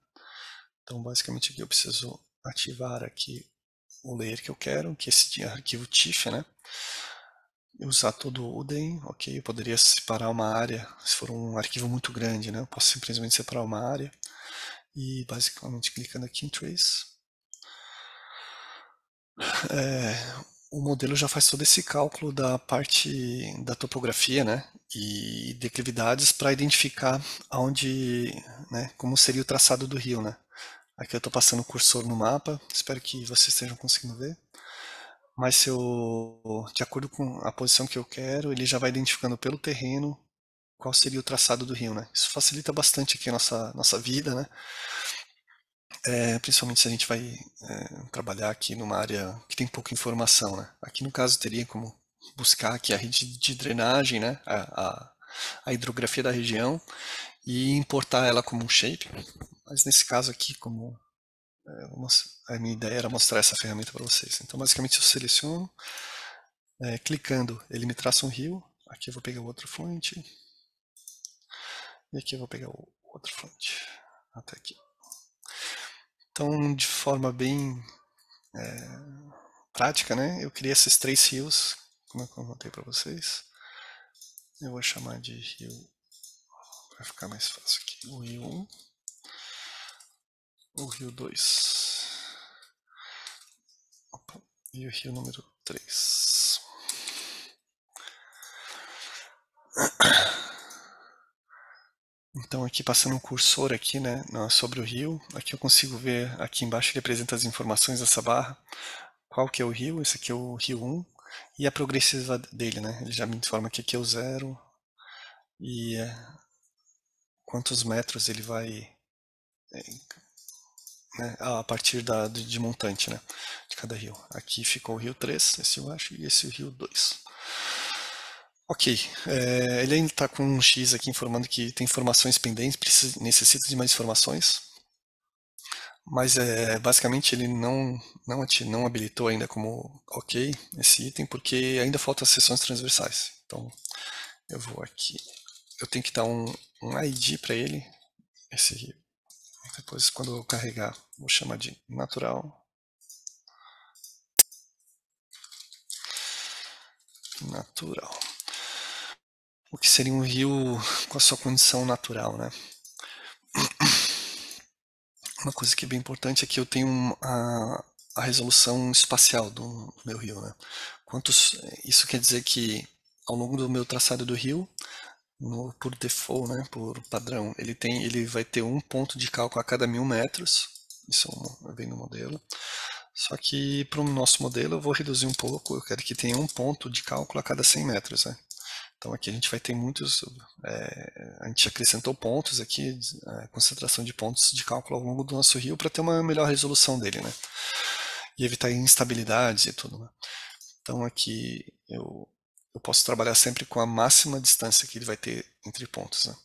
Então, basicamente aqui eu preciso ativar aqui o layer que eu quero, que é esse arquivo TIFF, né? Usar todo o DEM, ok, eu poderia separar uma área, se for um arquivo muito grande, né? Eu posso simplesmente separar uma área e basicamente clicando aqui em Trace, o modelo já faz todo esse cálculo da parte da topografia, né? E declividades para identificar aonde, né? Como seria o traçado do rio, né? Aqui eu estou passando o cursor no mapa, espero que vocês estejam conseguindo ver. Mas se eu, de acordo com a posição que eu quero, ele já vai identificando pelo terreno qual seria o traçado do rio, né? Isso facilita bastante aqui a nossa vida, né? Principalmente se a gente vai trabalhar aqui numa área que tem pouca informação, né? Aqui no caso teria como buscar aqui a rede de drenagem, né? A hidrografia da região e importar ela como um shape. Mas nesse caso aqui, como a minha ideia era mostrar essa ferramenta para vocês. Então, basicamente, eu seleciono, clicando, ele me traça um rio. Aqui eu vou pegar o outro fonte. E aqui eu vou pegar o outro fonte. Até aqui. Então, de forma bem prática, né? Eu criei esses 3 rios, como eu contei para vocês. Eu vou chamar de rio, para ficar mais fácil aqui, o rio 1, o rio 2 e o rio número 3. Então aqui passando um cursor aqui, né, sobre o rio, aqui eu consigo ver, aqui embaixo ele apresenta as informações dessa barra, qual que é o rio, esse aqui é o rio 1, e a progressiva dele, né, ele já me informa que aqui é o 0, e quantos metros ele vai, né, a partir de montante, né, de cada rio. Aqui ficou o rio 3, esse eu acho, e esse é o rio 2. Ok, ele ainda está com um X aqui informando que tem informações pendentes, necessita de mais informações, mas basicamente ele não habilitou ainda como ok esse item, porque ainda faltam as seções transversais. Então eu vou aqui, eu tenho que dar um ID para ele, depois quando eu carregar vou chamar de natural. O que seria um rio com a sua condição natural, né? Uma coisa que é bem importante é que eu tenho a resolução espacial do meu rio, né? Isso quer dizer que ao longo do meu traçado do rio, por default, né, por padrão, ele vai ter um ponto de cálculo a cada 1000 metros. Isso vem no modelo. Só que para o nosso modelo eu vou reduzir um pouco. Eu quero que tenha um ponto de cálculo a cada 100 metros, né? Então aqui a gente vai ter muitos, a gente acrescentou pontos aqui, concentração de pontos de cálculo ao longo do nosso rio para ter uma melhor resolução dele, né? E evitar instabilidades e tudo, né? Então aqui eu posso trabalhar sempre com a máxima distância que ele vai ter entre pontos, né?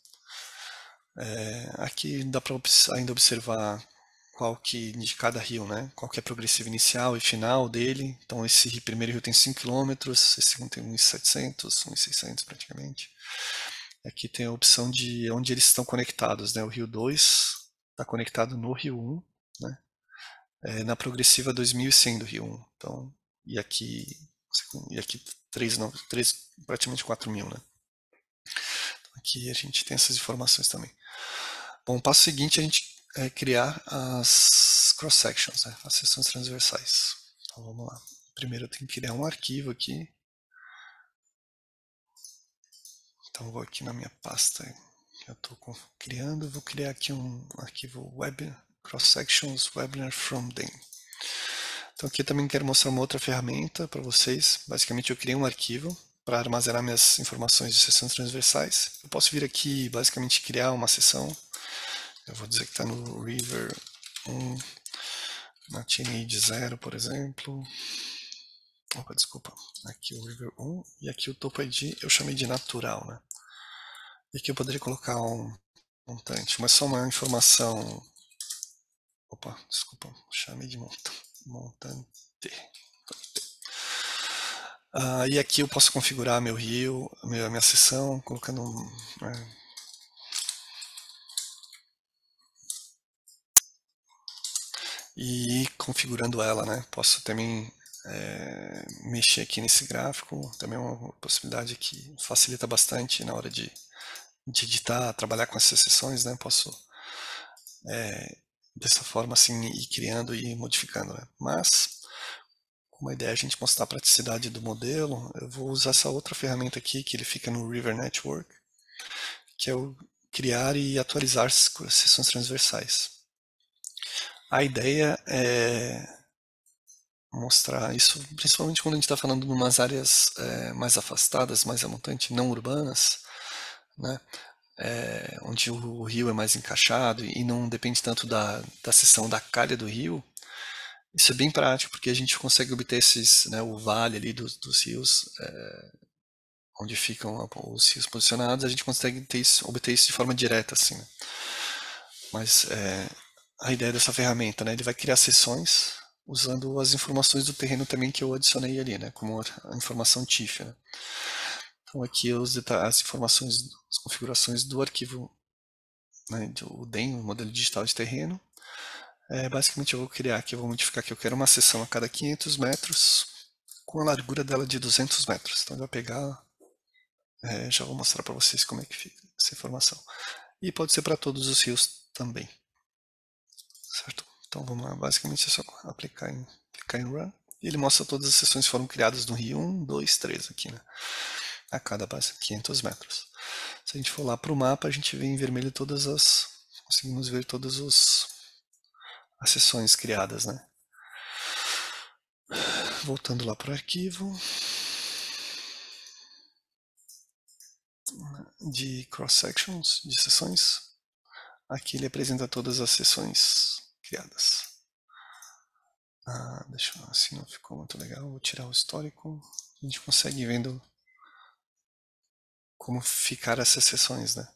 Aqui dá para ainda observar qual que de cada rio, né? Qual que é a progressiva inicial e final dele. Então esse primeiro rio tem 5 km, esse segundo tem 1.700, 1.600 praticamente. Aqui tem a opção de onde eles estão conectados, né? O rio 2 está conectado no rio 1, né? Na progressiva 2100 do rio 1. Então, e aqui 3, não, 3 praticamente 4000, né? Então, aqui a gente tem essas informações também. Bom, o passo seguinte é a gente criar as cross sections, né? As seções transversais. Então vamos lá. Primeiro eu tenho que criar um arquivo aqui. Então eu vou aqui na minha pasta que eu estou criando, vou criar aqui um arquivo web cross sections webinar from them. Então aqui eu também quero mostrar uma outra ferramenta para vocês. Basicamente eu criei um arquivo para armazenar minhas informações de seções transversais. Eu posso vir aqui basicamente criar uma seção. Eu vou dizer que está no River 1, na TNID 0, por exemplo. Opa, desculpa. Aqui o River 1 e aqui o topo ID eu chamei de natural, né? E aqui eu poderia colocar um montante, mas só uma informação. Opa, desculpa, chamei de montante. E aqui eu posso configurar meu rio, minha seção, colocando e configurando ela, né? Posso também mexer aqui nesse gráfico, também é uma possibilidade que facilita bastante na hora de editar, trabalhar com essas seções, né? Posso dessa forma assim ir criando e modificando, né? Mas com uma ideia a gente mostrar a praticidade do modelo, eu vou usar essa outra ferramenta aqui que ele fica no River Network, que é o criar e atualizar seções transversais. A ideia é mostrar isso, principalmente quando a gente está falando de umas áreas mais afastadas, mais a montante, não urbanas, né? Onde o rio é mais encaixado e não depende tanto da seção da calha do rio, isso é bem prático, porque a gente consegue obter esses, né, o vale ali dos rios, onde ficam os rios posicionados, a gente consegue obter isso de forma direta, assim, né? Mas a ideia dessa ferramenta, né, ele vai criar seções usando as informações do terreno também que eu adicionei ali, né, como a informação TIFF, né? Então aqui as informações, as configurações do arquivo, né, o DEM, o modelo digital de terreno. Basicamente eu vou criar aqui, eu vou modificar aqui, eu quero uma seção a cada 500 metros com a largura dela de 200 metros. Então eu vou pegar, já vou mostrar para vocês como é que fica essa informação. E pode ser para todos os rios também, certo? Então vamos lá, basicamente é só clicar em Run. E ele mostra todas as seções que foram criadas no rio 1, 2, 3 aqui, né? A cada base 500 metros. Se a gente for lá para o mapa, a gente vê em vermelho conseguimos ver todas as seções criadas, né? Voltando lá para o arquivo de cross-sections, de seções, aqui ele apresenta todas as seções criadas. Deixa eu, assim não ficou muito legal, vou tirar o histórico. A gente consegue ir vendo como ficaram essas seções, né?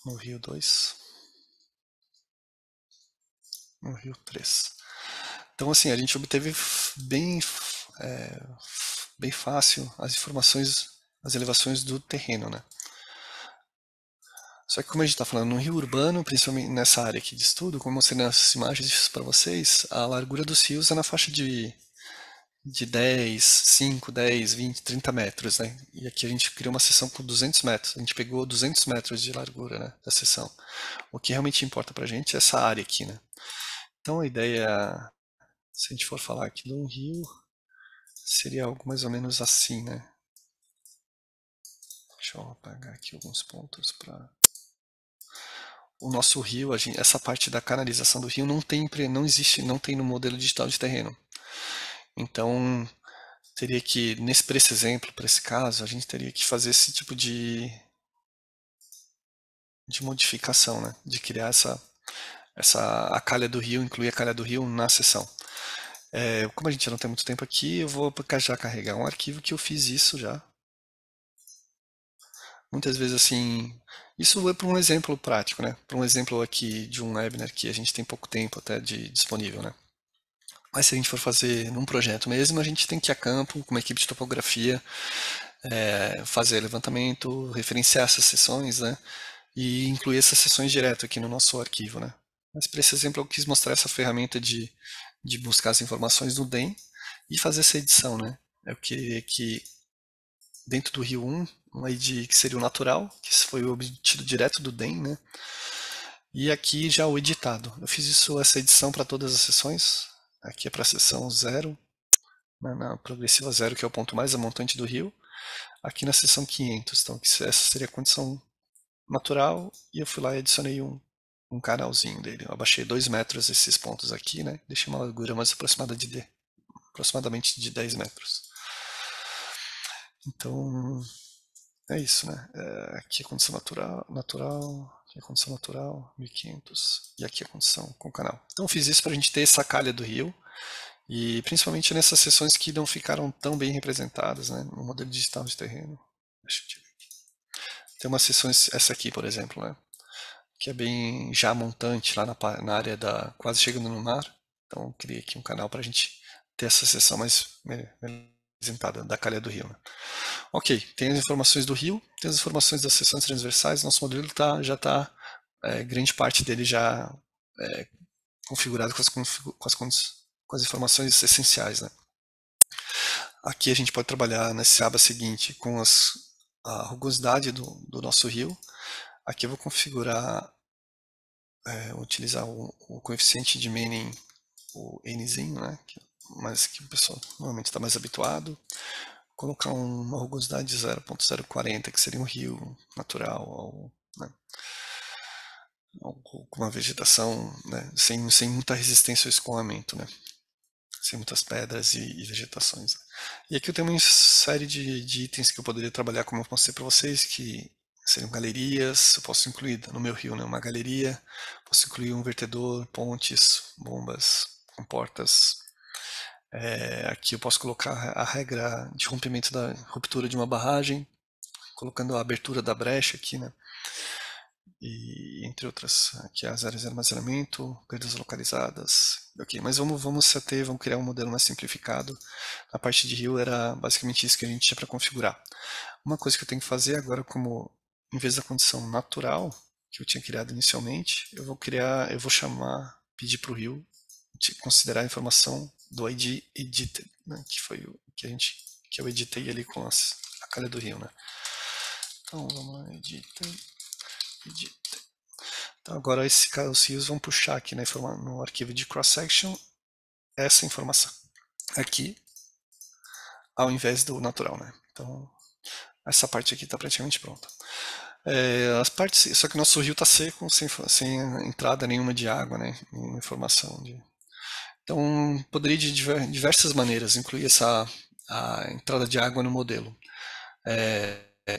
No Rio 2, no Rio 3. Então, assim, a gente obteve bem fácil as informações, as elevações do terreno, né? Só que como a gente está falando no rio urbano, principalmente nessa área aqui de estudo, como eu mostrei nas imagens para vocês, a largura dos rios é na faixa de 10, 5, 10, 20, 30 metros, né? E aqui a gente criou uma seção com 200 metros. A gente pegou 200 metros de largura, né, da seção. O que realmente importa para a gente é essa área aqui, né? Então a ideia, se a gente for falar aqui de um rio, seria algo mais ou menos assim, né? Deixa eu apagar aqui alguns pontos para o nosso rio, essa parte da canalização do rio não existe, não tem no modelo digital de terreno. Então, teria que, para esse exemplo, para esse caso, a gente teria que fazer esse tipo de modificação, né? De criar a calha do rio, incluir a calha do rio na seção. Como a gente não tem muito tempo aqui, eu vou já carregar um arquivo que eu fiz isso já. Muitas vezes assim, isso é para um exemplo prático, né? Para um exemplo aqui de um webinar que a gente tem pouco tempo até disponível, né? Mas se a gente for fazer num projeto mesmo, a gente tem que ir a campo com uma equipe de topografia, fazer levantamento, referenciar essas sessões, né? E incluir essas sessões direto aqui no nosso arquivo, né? Mas para esse exemplo eu quis mostrar essa ferramenta de buscar as informações no DEM e fazer essa edição, né? Eu queria que dentro do Rio 1, um ID que seria o natural, que foi obtido direto do DEM, né? E aqui já o editado. Eu fiz essa edição para todas as sessões. Aqui é para a seção 0, né, na progressiva 0, que é o ponto mais amontante do rio. Aqui na seção 500, então essa seria a condição natural, e eu fui lá e adicionei um canalzinho dele. Eu abaixei 2 metros esses pontos aqui, né? Deixei uma largura mais aproximadamente de 10 metros. Então, é isso, né? Aqui é condição natural, aqui é condição natural, 1500, e aqui é condição com canal. Então eu fiz isso para a gente ter essa calha do rio, e principalmente nessas seções que não ficaram tão bem representadas, né, no modelo digital de terreno. Deixa eu ver aqui. Tem umas seções, essa aqui, por exemplo, né, que é bem já montante, lá na área quase chegando no mar. Então eu criei aqui um canal para a gente ter essa seção mais representada da calha do rio, né. Ok, tem as informações do rio, tem as informações das seções transversais. Nosso modelo já está, grande parte dele já configurado com as informações essenciais, né? Aqui a gente pode trabalhar nessa aba seguinte com a rugosidade do nosso rio. Aqui eu vou configurar, utilizar o coeficiente de Manning, o Nzinho, né? Mas que o pessoal normalmente está mais habituado. Colocar uma rugosidade de 0.040, que seria um rio natural, né? Com uma vegetação, né? sem muita resistência ao escoamento, né? sem muitas pedras e vegetações. E aqui eu tenho uma série de itens que eu poderia trabalhar, como eu mostrei para vocês, que seriam galerias. Eu posso incluir no meu rio, né, uma galeria, posso incluir um vertedor, pontes, bombas, comportas. Aqui eu posso colocar a regra de rompimento da ruptura de uma barragem, colocando a abertura da brecha aqui, né? E entre outras, aqui as áreas de armazenamento, perdas localizadas. Ok, mas vamos criar um modelo mais simplificado. A parte de rio era basicamente isso que a gente tinha para configurar. Uma coisa que eu tenho que fazer agora, como em vez da condição natural que eu tinha criado inicialmente, eu vou pedir para o rio considerar a informação do ID edited, né, que foi o que eu editei ali com a calha do rio, né? Então vamos lá, edit. Então agora os rios vão puxar aqui no arquivo de cross-section essa informação aqui, ao invés do natural, né? Então essa parte aqui está praticamente pronta. As partes, só que o nosso rio está seco, sem entrada nenhuma de água, né? Nenhuma informação de... Então poderia de diversas maneiras incluir a entrada de água no modelo.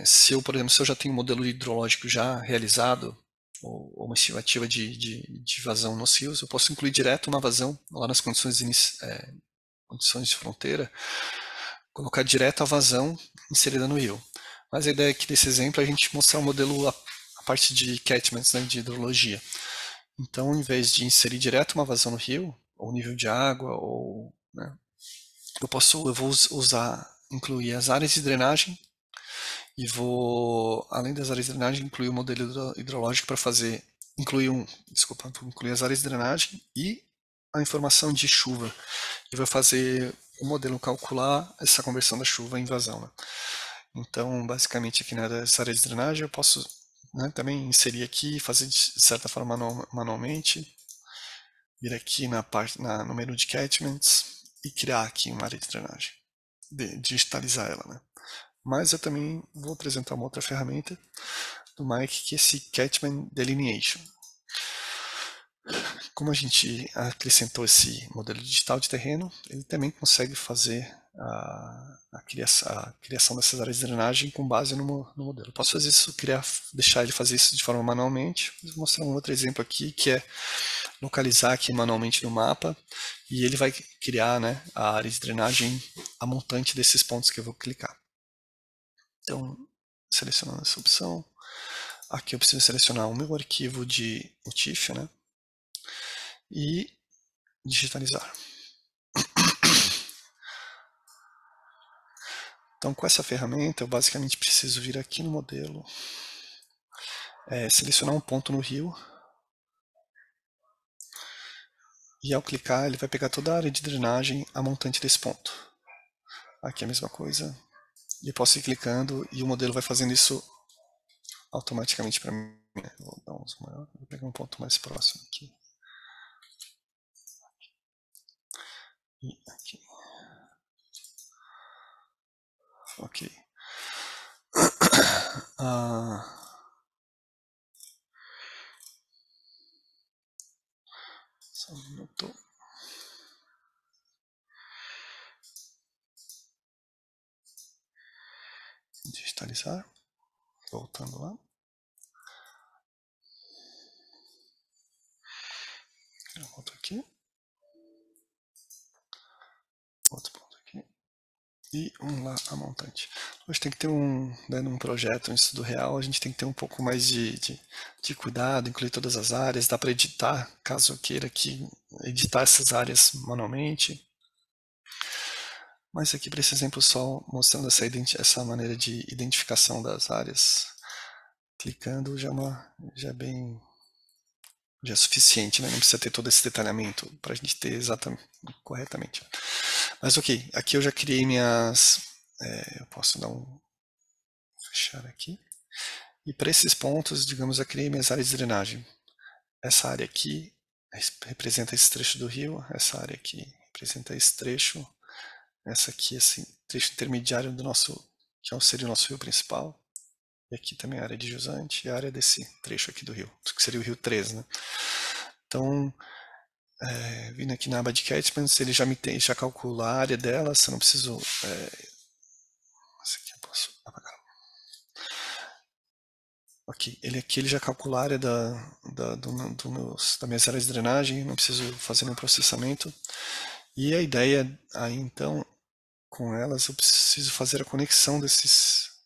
Se eu, por exemplo, se eu já tenho um modelo hidrológico já realizado, ou uma estimativa de vazão nos rios, eu posso incluir direto uma vazão lá nas condições de fronteira, colocar direto a vazão inserida no rio. Mas a ideia aqui desse exemplo é a gente mostrar o modelo, a parte de catchments, né, de hidrologia. Então, em vez de inserir direto uma vazão no rio, ou nível de água, ou, né, eu vou incluir as áreas de drenagem e vou, além das áreas de drenagem, incluir o modelo hidrológico para incluir as áreas de drenagem e a informação de chuva. E vou fazer o modelo calcular essa conversão da chuva em vazão, né? Então, basicamente, aqui nas áreas de drenagem eu posso, né, também inserir aqui, fazer de certa forma manualmente, vir aqui no menu de catchments e criar aqui uma área de drenagem, digitalizar ela, né? Mas eu também vou apresentar uma outra ferramenta do Mike, que é esse Catchment Delineation. Como a gente acrescentou esse modelo digital de terreno, ele também consegue fazer a criação dessas áreas de drenagem com base no modelo. Eu posso fazer isso, deixar ele fazer isso de forma manualmente. Vou mostrar um outro exemplo aqui, que é localizar aqui manualmente no mapa, e ele vai criar, né, a área de drenagem, a montante desses pontos que eu vou clicar. Então, selecionando essa opção, aqui eu preciso selecionar o meu arquivo de UTIF, né, e digitalizar. Então, com essa ferramenta, eu basicamente preciso vir aqui no modelo, selecionar um ponto no rio, e ao clicar, ele vai pegar toda a área de drenagem, a montante desse ponto. Aqui é a mesma coisa. E eu posso ir clicando e o modelo vai fazendo isso automaticamente para mim. Vou dar um zoom maior, vou pegar um ponto mais próximo aqui. E aqui. Ok. Só um minuto. Digitalizar. Voltando lá. Eu volto aqui. Outro ponto aqui. E lá a montante. Hoje tem que ter num projeto, um estudo real, a gente tem que ter um pouco mais de cuidado, incluir todas as áreas, dá para editar, caso eu queira editar essas áreas manualmente. Mas aqui para esse exemplo só mostrando essa maneira de identificação das áreas, clicando já é suficiente, né? Não precisa ter todo esse detalhamento para a gente ter exatamente, corretamente. Mas ok, aqui eu já criei eu posso fechar aqui. E para esses pontos, digamos, eu criei minhas áreas de drenagem. Essa área aqui representa esse trecho do rio, essa área aqui representa esse trecho, essa aqui, esse trecho intermediário que seria o nosso rio principal. E aqui também a área de jusante e a área desse trecho aqui do rio, que seria o rio 3, né? Então, Vindo aqui na aba de catchments, ele já calcula a área dela, se eu não preciso... esse aqui eu posso apagar. Ok, aqui ele já calcula a área das minhas áreas de drenagem, não preciso fazer nenhum processamento. E a ideia aí, então, com elas, eu preciso fazer a conexão dessas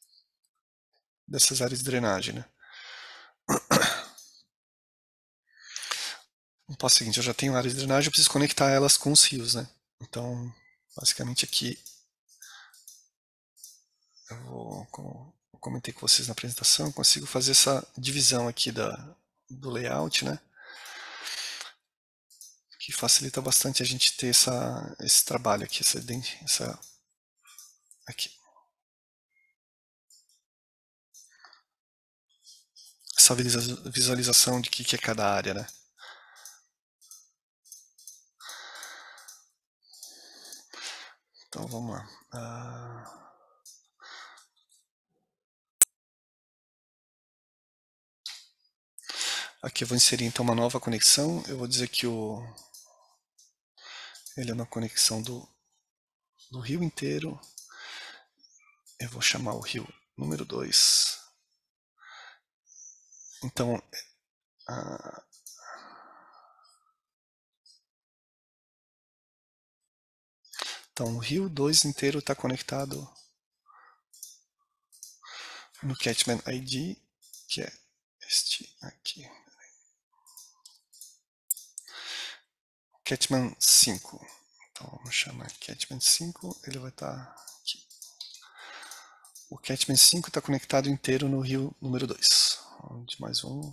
áreas de drenagem, né? No passo seguinte, eu já tenho áreas de drenagem, eu preciso conectar elas com os rios, né? Então, basicamente aqui, como eu comentei com vocês na apresentação, eu consigo fazer essa divisão aqui do layout, né? Que facilita bastante a gente ter esse trabalho aqui, aqui. Essa visualização de que é cada área, né? Então vamos lá. Aqui eu vou inserir então uma nova conexão. Eu vou dizer que ele é uma conexão do rio inteiro. Eu vou chamar o rio número 2. Então, o rio 2 inteiro está conectado no Catchment ID, que é este aqui. Catchment 5. Então vamos chamar Catchment 5, ele vai estar aqui. O Catchment 5 está conectado inteiro no rio número 2. De mais um.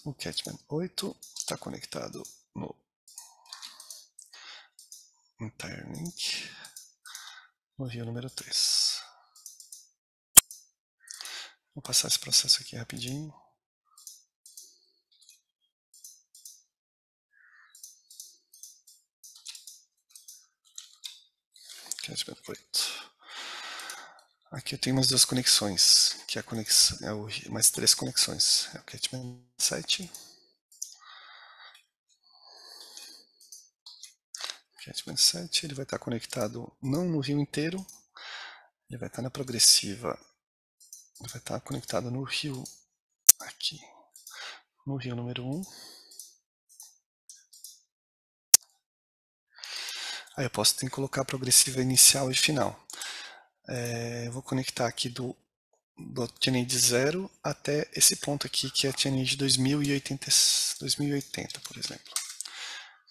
O Catchment 8 está conectado no Interlink no rio número 3. Vou passar esse processo aqui rapidinho. Catchment 8. Aqui eu tenho mais duas conexões, que é a conexão, mais três conexões. É o Catchment 7. Catchment 7, ele vai estar conectado não no rio inteiro, ele vai estar na progressiva, ele vai estar conectado no rio, aqui, no rio número 1. Aí eu posso ter que colocar a progressiva inicial e final. Eu vou conectar aqui do TNADE 0 até esse ponto aqui, que é TNADE 2080, por exemplo.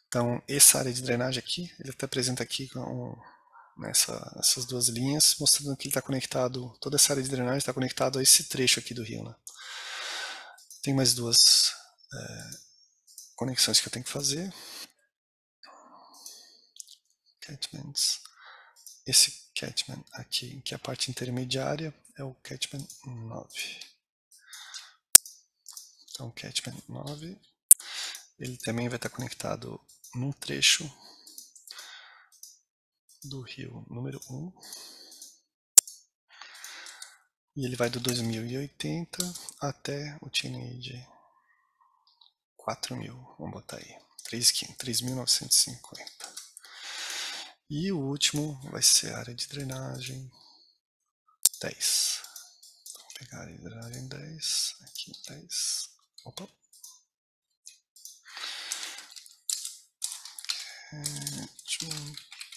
Então, essa área de drenagem aqui, ele até apresenta aqui essas duas linhas, mostrando que ele está conectado, toda essa área de drenagem está conectada a esse trecho aqui do rio, né? Tem mais duas conexões que eu tenho que fazer. Catchments. Esse catchment aqui, que é a parte intermediária, é o catchment 9. Então, catchment 9, ele também vai estar conectado num trecho do rio número 1. E ele vai do 2080 até o TNADE 4000, vamos botar aí, 3.950. E o último vai ser a área de drenagem 10. Vou pegar a área de drenagem 10, aqui 10. Opa.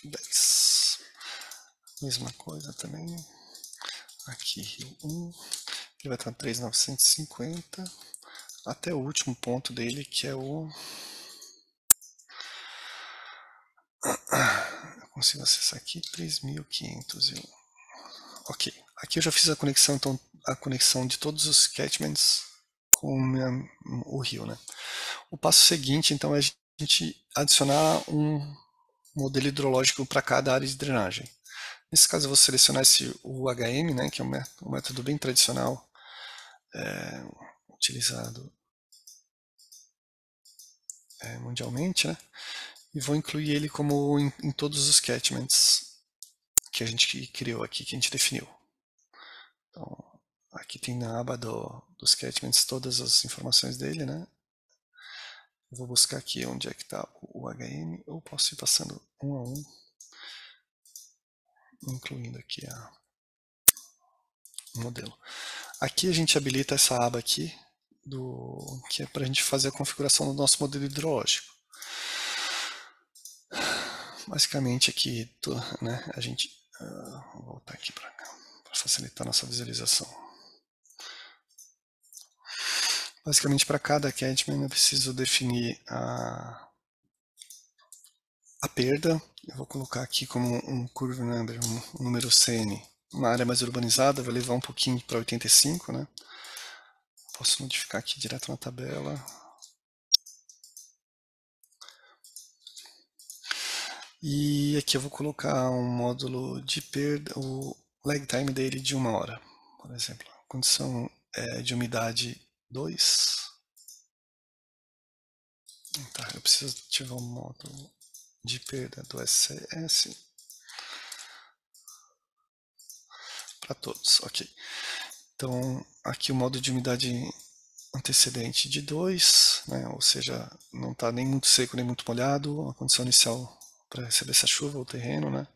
10. Mesma coisa também. Aqui rio 1. Ele vai estar 3.950 até o último ponto dele, que é o... Eu consigo acessar aqui 3.501. Ok, aqui eu já fiz a conexão, então a conexão de todos os catchments com o rio, né? O passo seguinte, então, é a gente adicionar um modelo hidrológico para cada área de drenagem. Nesse caso, eu vou selecionar o HM, né, que é um método bem tradicional utilizado mundialmente, né? E vou incluir ele como em todos os catchments que a gente criou aqui, que a gente definiu. Então, aqui tem na aba dos catchments todas as informações dele, né? Eu vou buscar aqui onde é que está o HM, ou posso ir passando um a um, incluindo aqui o modelo. Aqui a gente habilita essa aba aqui, que é para a gente fazer a configuração do nosso modelo hidrológico. Basicamente aqui, né, a gente... vou voltar aqui para cá, para facilitar a nossa visualização. Basicamente, para cada catchment eu preciso definir a perda. Eu vou colocar aqui como um curve number, um número CN. Uma área mais urbanizada, vai levar um pouquinho para 85, né? Posso modificar aqui direto na tabela. E aqui eu vou colocar um módulo de perda, o lag time dele de 1 hora, por exemplo. Condição de umidade 2. Tá, eu preciso ativar um módulo de perda do SCS para todos, ok. Então, aqui o modo de umidade antecedente de 2, né, ou seja, não está nem muito seco nem muito molhado, a condição inicial para receber essa chuva, o terreno, né.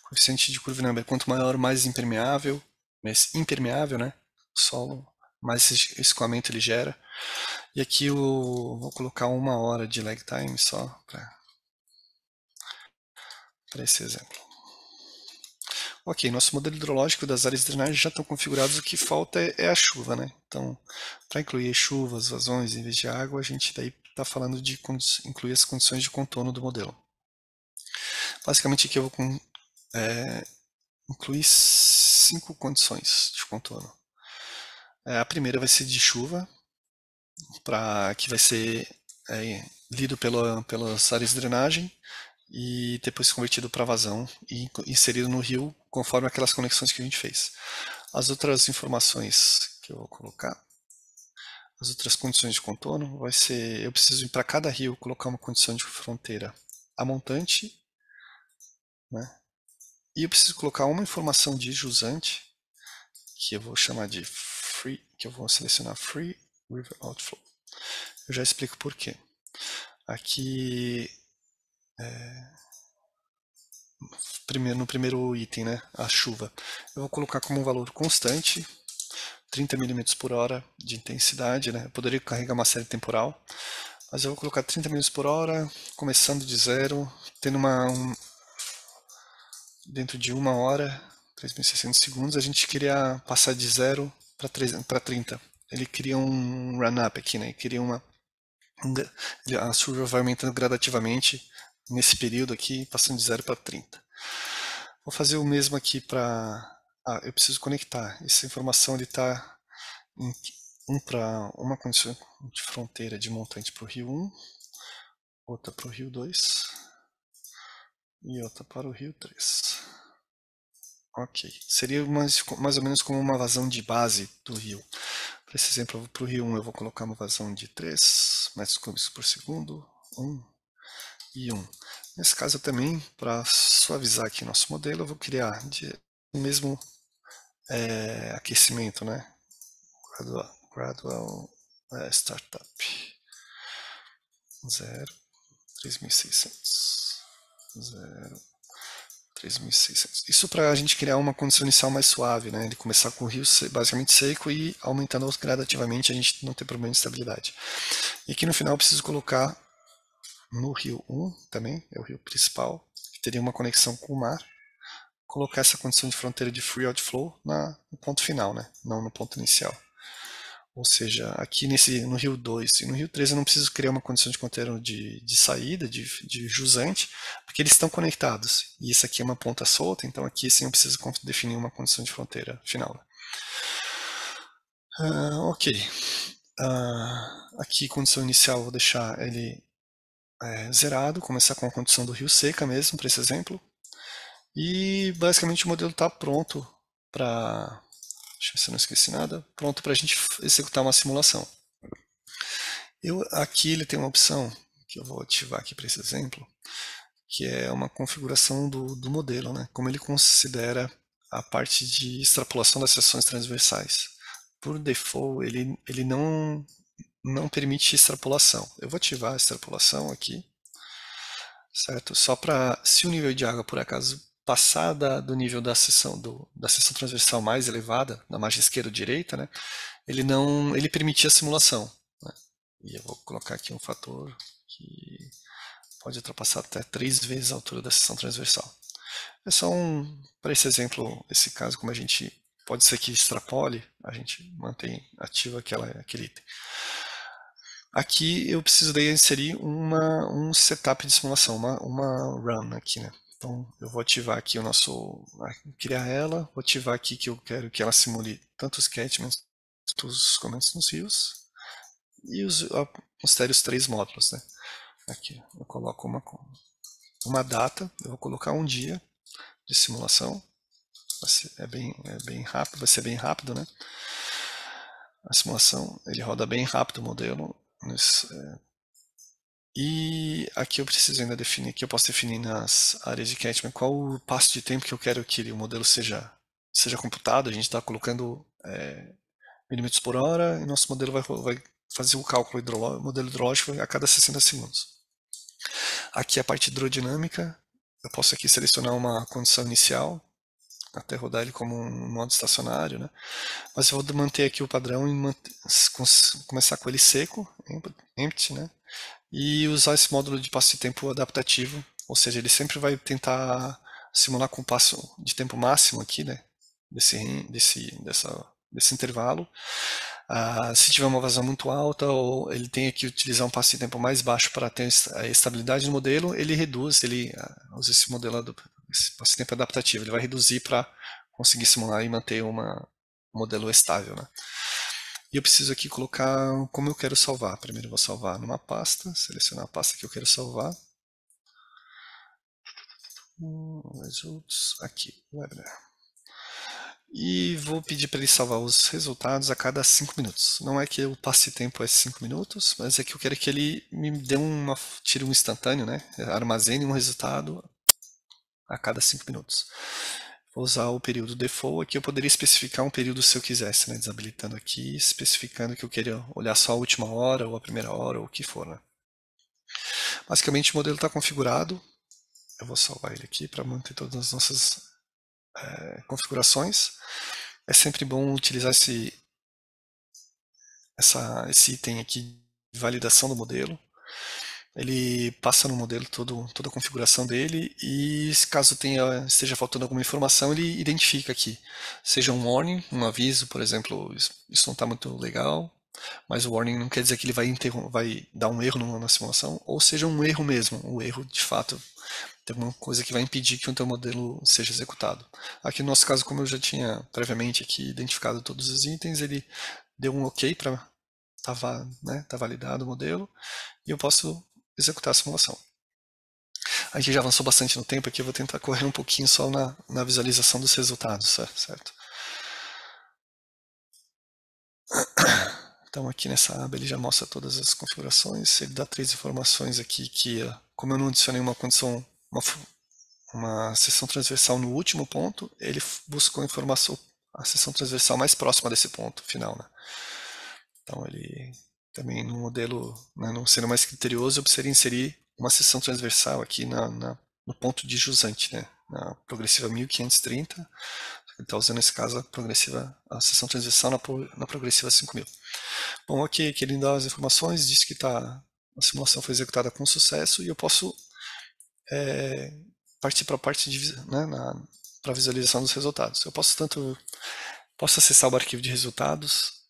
Coeficiente de curva number, quanto maior, mais impermeável, né, o solo, mais escoamento ele gera. E aqui vou colocar 1 hora de lag time só para esse exemplo. Ok, nosso modelo hidrológico das áreas de drenagem já estão configurados, o que falta é a chuva, né? Então, para incluir chuvas, vazões em vez de água, a gente daí está falando de incluir as condições de contorno do modelo. Basicamente aqui eu vou incluir 5 condições de contorno. A primeira vai ser de chuva, que vai ser lido pelas áreas de drenagem e depois convertido para vazão e inserido no rio conforme aquelas conexões que a gente fez. As outras informações que eu vou colocar, as outras condições de contorno, vai ser, eu preciso para cada rio colocar uma condição de fronteira a montante, né? E eu preciso colocar uma informação de jusante, que eu vou chamar de free, que eu vou selecionar free river outflow. Eu já explico por quê. Aqui no primeiro item, né, a chuva, eu vou colocar como um valor constante 30 mm por hora de intensidade, né? Eu poderia carregar uma série temporal, mas eu vou colocar 30 mm por hora, começando de zero, tendo dentro de 1 hora, 3.600 segundos, a gente queria passar de 0 para 30. Ele queria um run-up aqui, né? Ele queria a curva vai aumentando gradativamente nesse período aqui, passando de 0 para 30. Vou fazer o mesmo aqui para... eu preciso conectar. Essa informação está para uma condição de fronteira de montante para o rio 1, outra para o rio 2 e outra para o rio 3. Ok, seria mais ou menos como uma vazão de base do rio. Para esse exemplo, para o rio 1 eu vou colocar uma vazão de 3 metros cúbicos por segundo, 1 e 1. Nesse caso também, para suavizar aqui nosso modelo, eu vou criar o mesmo aquecimento, né? Gradual Startup. 0, 3.600. 0, 3.600. Isso para a gente criar uma condição inicial mais suave, né? De começar com o rio basicamente seco e aumentando gradativamente, a gente não ter problema de estabilidade. E aqui no final eu preciso colocar no rio 1 também, é o rio principal, que teria uma conexão com o mar, colocar essa condição de fronteira de free outflow no ponto final, né? Não no ponto inicial. Ou seja, aqui no rio 2 e no rio 3 eu não preciso criar uma condição de contorno de saída, de jusante, porque eles estão conectados. E isso aqui é uma ponta solta, então aqui sim eu preciso definir uma condição de fronteira final. Ok. Aqui, condição inicial, eu vou deixar ele zerado, começar com a condição do rio seca mesmo, para esse exemplo. E basicamente o modelo está pronto para... Deixa eu ver se eu não esqueci nada. Pronto para a gente executar uma simulação. Aqui ele tem uma opção, que eu vou ativar aqui para esse exemplo, que é uma configuração do modelo, né? Como ele considera a parte de extrapolação das seções transversais. Por default, ele não permite extrapolação. Eu vou ativar a extrapolação aqui, certo? Só para, se o nível de água por acaso passar do nível da seção, da seção transversal mais elevada, na margem esquerda ou direita, né? Ele permitia a simulação, né? E eu vou colocar aqui um fator que pode ultrapassar até 3 vezes a altura da seção transversal. É só para esse exemplo, esse caso, como a gente pode ser que extrapole, a gente mantém ativo aquele item. Aqui eu preciso daí inserir um setup de simulação, uma run aqui, né? Então eu vou ativar aqui criar ela, vou ativar aqui que eu quero que ela simule tanto os catchments quanto os comandos nos rios e considere os 3 módulos, né? Aqui eu coloco uma data, eu vou colocar um dia de simulação, é bem rápido, vai ser bem rápido, né? A simulação, ele roda bem rápido o modelo. E aqui eu preciso ainda definir, aqui eu posso definir nas áreas de catchment qual o passo de tempo que eu quero que o modelo seja computado. A gente está colocando milímetros por hora e nosso modelo vai fazer o cálculo modelo hidrológico a cada 60 segundos. Aqui a parte hidrodinâmica, eu posso aqui selecionar uma condição inicial, até rodar ele como um modo estacionário, né? Mas eu vou manter aqui o padrão e começar com ele seco, empty, né? E usar esse módulo de passo de tempo adaptativo, ou seja, ele sempre vai tentar simular com o passo de tempo máximo aqui, né? Desse intervalo. Se tiver uma vazão muito alta ou ele tem que utilizar um passo de tempo mais baixo para ter a estabilidade do modelo, ele reduz, ele usa esse esse passo de tempo adaptativo, ele vai reduzir para conseguir simular e manter um modelo estável, né? E eu preciso aqui colocar como eu quero salvar. Primeiro eu vou salvar numa pasta, selecionar a pasta que eu quero salvar. Results, aqui, Webinar. E vou pedir para ele salvar os resultados a cada 5 minutos. Não é que o passe tempo é 5 minutos, mas é que eu quero que ele me dê tire um instantâneo, né? Armazene um resultado a cada 5 minutos. Vou usar o período default. Aqui eu poderia especificar um período se eu quisesse, né? Desabilitando aqui, especificando que eu queria olhar só a última hora, ou a primeira hora, ou o que for, né? Basicamente o modelo está configurado. Eu vou salvar ele aqui para manter todas as nossas configurações. É sempre bom utilizar esse item aqui de validação do modelo. Ele passa no modelo toda a configuração dele e caso esteja faltando alguma informação, ele identifica aqui. Seja um warning, um aviso, por exemplo, isso não está muito legal, mas o warning não quer dizer que ele vai dar um erro na simulação, ou seja um erro mesmo, o erro de fato tem alguma coisa que vai impedir que o teu modelo seja executado. Aqui no nosso caso, como eu já tinha previamente aqui identificado todos os itens, ele deu um OK para tá validado o modelo e eu posso executar a simulação. A gente já avançou bastante no tempo aqui, eu vou tentar correr um pouquinho só na visualização dos resultados, certo? Então aqui nessa aba ele já mostra todas as configurações, ele dá 3 informações aqui que, como eu não adicionei uma condição, uma seção transversal no último ponto, ele buscou a seção transversal mais próxima desse ponto final, né? Então ele também no modelo, né, não sendo mais criterioso, eu precisaria inserir uma seção transversal aqui no ponto de jusante, né? Na progressiva 1530, ele está usando nesse caso a seção transversal na progressiva 5000. Bom, ok, aqui ele dá as informações, diz que a simulação foi executada com sucesso e eu posso partir para a parte para visualização dos resultados. Eu posso acessar o arquivo de resultados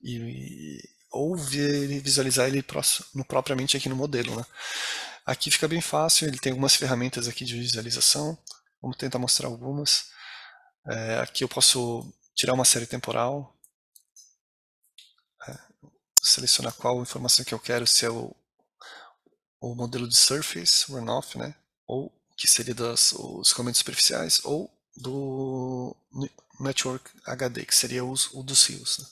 ou visualizar ele propriamente aqui no modelo, né? Aqui fica bem fácil, ele tem algumas ferramentas aqui de visualização. Vamos tentar mostrar algumas. Aqui eu posso tirar uma série temporal, selecionar qual informação que eu quero, se é o modelo de surface runoff, né? Ou que seria os escoamentos superficiais, ou do network HD, que seria o dos rios. Né?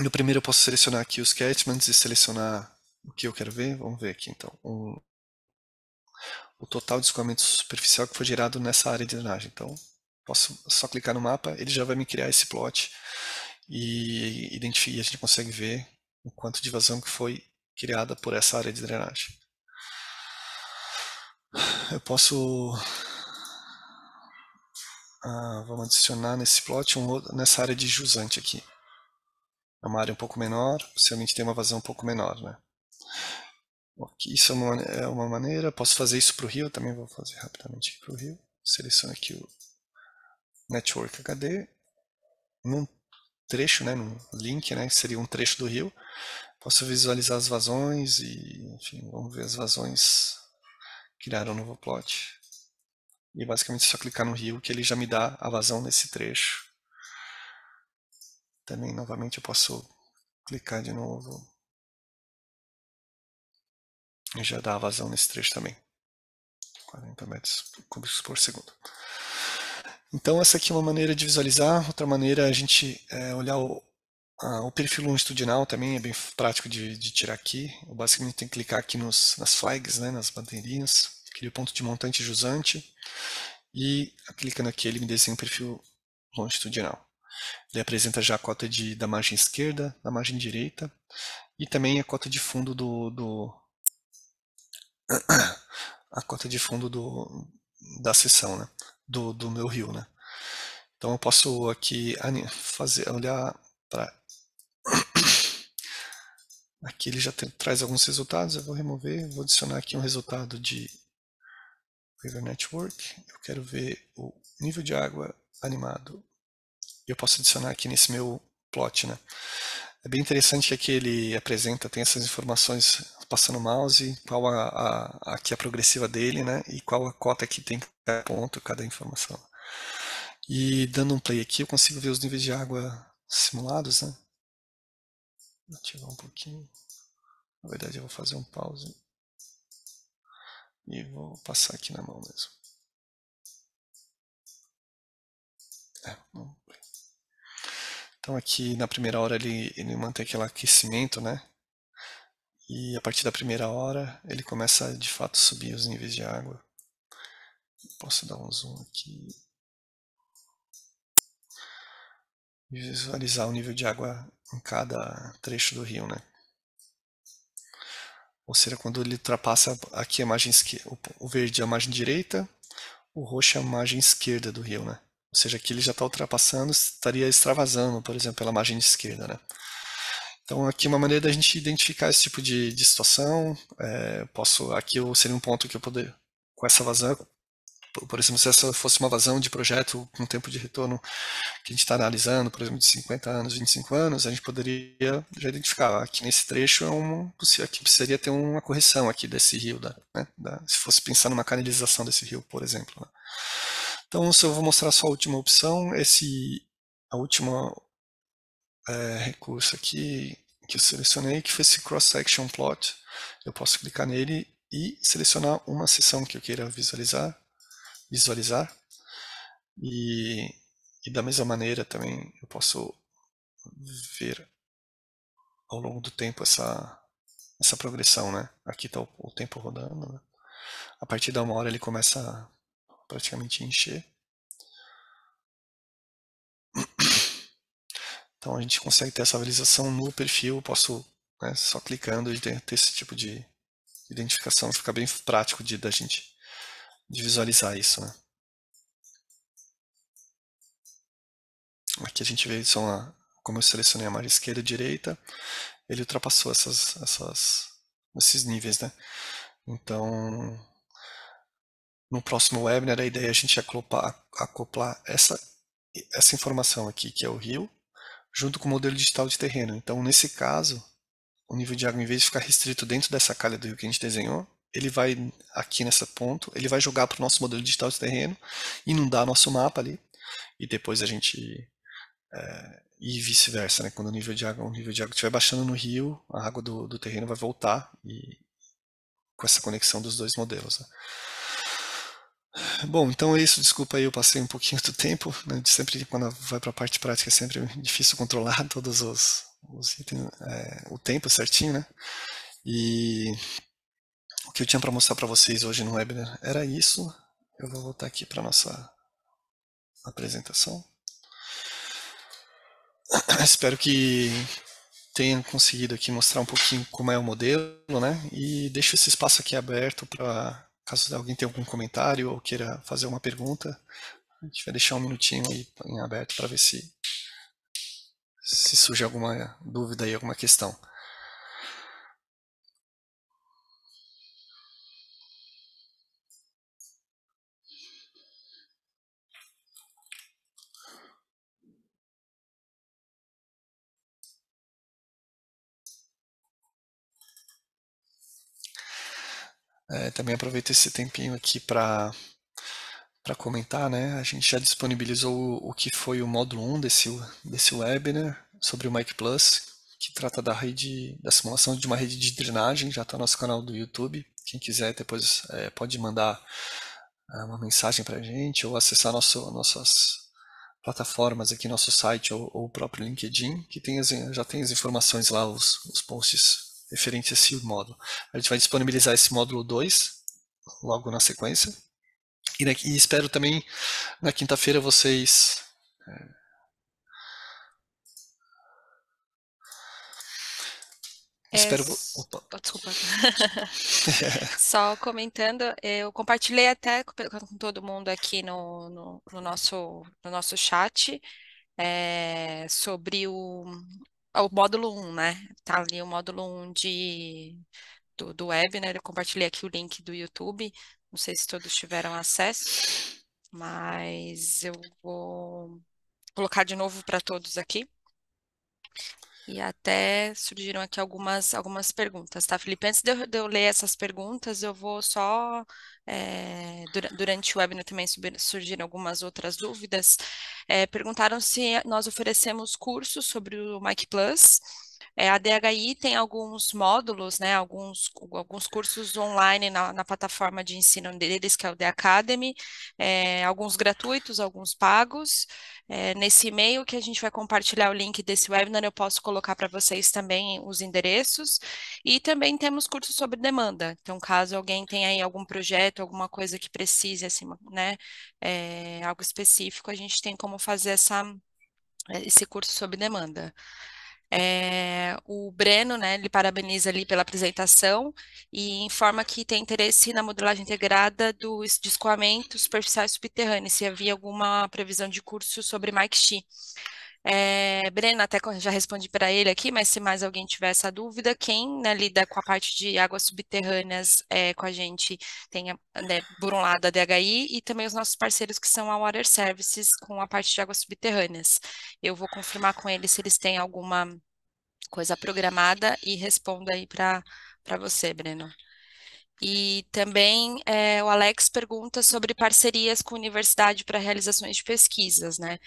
No primeiro eu posso selecionar aqui os catchments e selecionar o que eu quero ver. Vamos ver aqui então. O total de escoamento superficial que foi gerado nessa área de drenagem. Então, posso só clicar no mapa, ele já vai me criar esse plot e identifica, a gente consegue ver o quanto de vazão que foi criada por essa área de drenagem. Eu posso, vamos adicionar nesse plot nessa área de jusante aqui. É uma área um pouco menor, possivelmente tem uma vazão um pouco menor, né? Isso é uma maneira, posso fazer isso para o rio, também vou fazer rapidamente aqui para o rio. Seleciono aqui o Network HD, num trecho, né, num link, né, que seria um trecho do rio. Posso visualizar as vazões e, enfim, vamos ver as vazões criaram um novo plot. E basicamente é só clicar no rio que ele já me dá a vazão nesse trecho. Também, novamente, eu posso clicar de novo e já dá a vazão nesse trecho também. 40 metros cúbicos por segundo. Então essa aqui é uma maneira de visualizar. Outra maneira é a gente olhar o perfil longitudinal também, é bem prático de tirar aqui. Eu basicamente tenho que clicar aqui nas flags, né, nas bandeirinhas, cria o ponto de montante jusante, e clicando aqui ele me desenha um perfil longitudinal. Ele apresenta já a cota da margem esquerda, da margem direita, e também a cota de fundo a cota de fundo da seção, né, do meu rio, né. Então eu posso aqui olhar para aqui ele já traz alguns resultados, eu vou remover, vou adicionar aqui um resultado de River Network, eu quero ver o nível de água animado, eu posso adicionar aqui nesse meu plot, né. É bem interessante que aqui ele apresenta, tem essas informações passando o mouse, qual aqui a progressiva dele, né, e qual a cota que tem cada ponto, cada informação. E dando um play aqui eu consigo ver os níveis de água simulados, né. Vou ativar um pouquinho. Na verdade eu vou fazer um pause e vou passar aqui na mão mesmo. Então aqui na primeira hora ele mantém aquele aquecimento, né? E a partir da primeira hora ele começa de fato a subir os níveis de água. Posso dar um zoom aqui e visualizar o nível de água em cada trecho do rio, né? Ou seja, quando ele ultrapassa aqui a margem esquerda, o verde é a margem direita, o roxo é a margem esquerda do rio, né? Ou seja, aqui ele já está ultrapassando, estaria extravasando, por exemplo, pela margem esquerda, né? Então aqui é uma maneira da gente identificar esse tipo de situação. Aqui seria um ponto que eu poder, com essa vazão, por exemplo, se essa fosse uma vazão de projeto com tempo de retorno que a gente está analisando, por exemplo, de 50 anos, 25 anos, a gente poderia já identificar aqui nesse trecho aqui precisaria ter uma correção aqui desse rio, né, se fosse pensar numa canalização desse rio, por exemplo. Né? Então, se eu vou mostrar só a última opção, a última recurso aqui que eu selecionei, que foi esse cross-section plot. Eu posso clicar nele e selecionar uma seção que eu queira visualizar. E da mesma maneira também eu posso ver ao longo do tempo essa progressão, né? Aqui está o tempo rodando. Né? A partir da uma hora ele começa a praticamente encher. Então a gente consegue ter essa visualização no perfil. Eu posso, né, só clicando e ter esse tipo de identificação, fica bem prático da gente de visualizar isso, né? Aqui a gente vê como eu selecionei a margem esquerda e direita, ele ultrapassou esses níveis, né? Então, no próximo webinar a ideia é a gente acoplar essa informação aqui, que é o rio, junto com o modelo digital de terreno. Então, nesse caso, o nível de água, em vez de ficar restrito dentro dessa calha do rio que a gente desenhou, ele vai, aqui nesse ponto, ele vai jogar para o nosso modelo digital de terreno, inundar nosso mapa ali, e depois a gente e vice-versa, né? Quando o nível de água estiver baixando no rio, a água do terreno vai voltar e com essa conexão dos dois modelos. Né? Bom, então é isso. Desculpa aí, eu passei um pouquinho do tempo. Né? Sempre quando vai para a parte prática é sempre difícil controlar todos os itens, o tempo certinho, né? E o que eu tinha para mostrar para vocês hoje no webinar era isso. Eu vou voltar aqui para nossa apresentação. Espero que tenha conseguido aqui mostrar um pouquinho como é o modelo, né? E deixo esse espaço aqui aberto para caso alguém tenha algum comentário ou queira fazer uma pergunta, a gente vai deixar um minutinho aí em aberto para ver se surge alguma dúvida aí, alguma questão. Também aproveito esse tempinho aqui para comentar, né? A gente já disponibilizou o que foi o módulo 1 desse webinar sobre o Mic Plus, que trata da simulação de uma rede de drenagem, já está no nosso canal do YouTube. Quem quiser depois pode mandar uma mensagem para a gente ou acessar nossas plataformas aqui, nosso site ou o próprio LinkedIn, que já tem as informações lá, os posts referentes a esse módulo. A gente vai disponibilizar esse módulo 2 logo na sequência. E espero também na quinta-feira vocês. É, Espero. Opa. desculpa. Só comentando, eu compartilhei até com todo mundo aqui no nosso chat sobre o módulo um, né? Tá ali o módulo um do webinar. Eu compartilhei aqui o link do YouTube. Não sei se todos tiveram acesso, mas eu vou colocar de novo para todos aqui. E até surgiram aqui algumas perguntas, tá, Felipe? Antes de eu ler essas perguntas, eu vou só. Durante o webinar também surgiram algumas outras dúvidas. Perguntaram se nós oferecemos cursos sobre o Mic Plus. A DHI tem alguns módulos, né, alguns cursos online na plataforma de ensino deles, que é o The Academy, alguns gratuitos, alguns pagos. Nesse e-mail que a gente vai compartilhar o link desse webinar, eu posso colocar para vocês também os endereços. E também temos cursos sobre demanda. Então, caso alguém tenha aí algum projeto, alguma coisa que precise, assim, né, algo específico, a gente tem como fazer esse curso sob demanda. O Breno, né, ele parabeniza ali pela apresentação e informa que tem interesse na modelagem integrada do escoamento superficial e subterrâneo, se havia alguma previsão de curso sobre Mike-Chi. Breno, até já respondi para ele aqui, mas se mais alguém tiver essa dúvida, quem, né, lida com a parte de águas subterrâneas com a gente tem, né, por um lado, a DHI e também os nossos parceiros que são a Water Services com a parte de águas subterrâneas. Eu vou confirmar com eles se eles têm alguma coisa programada e respondo aí para você, Breno. E também o Alex pergunta sobre parcerias com universidade para realizações de pesquisas, né?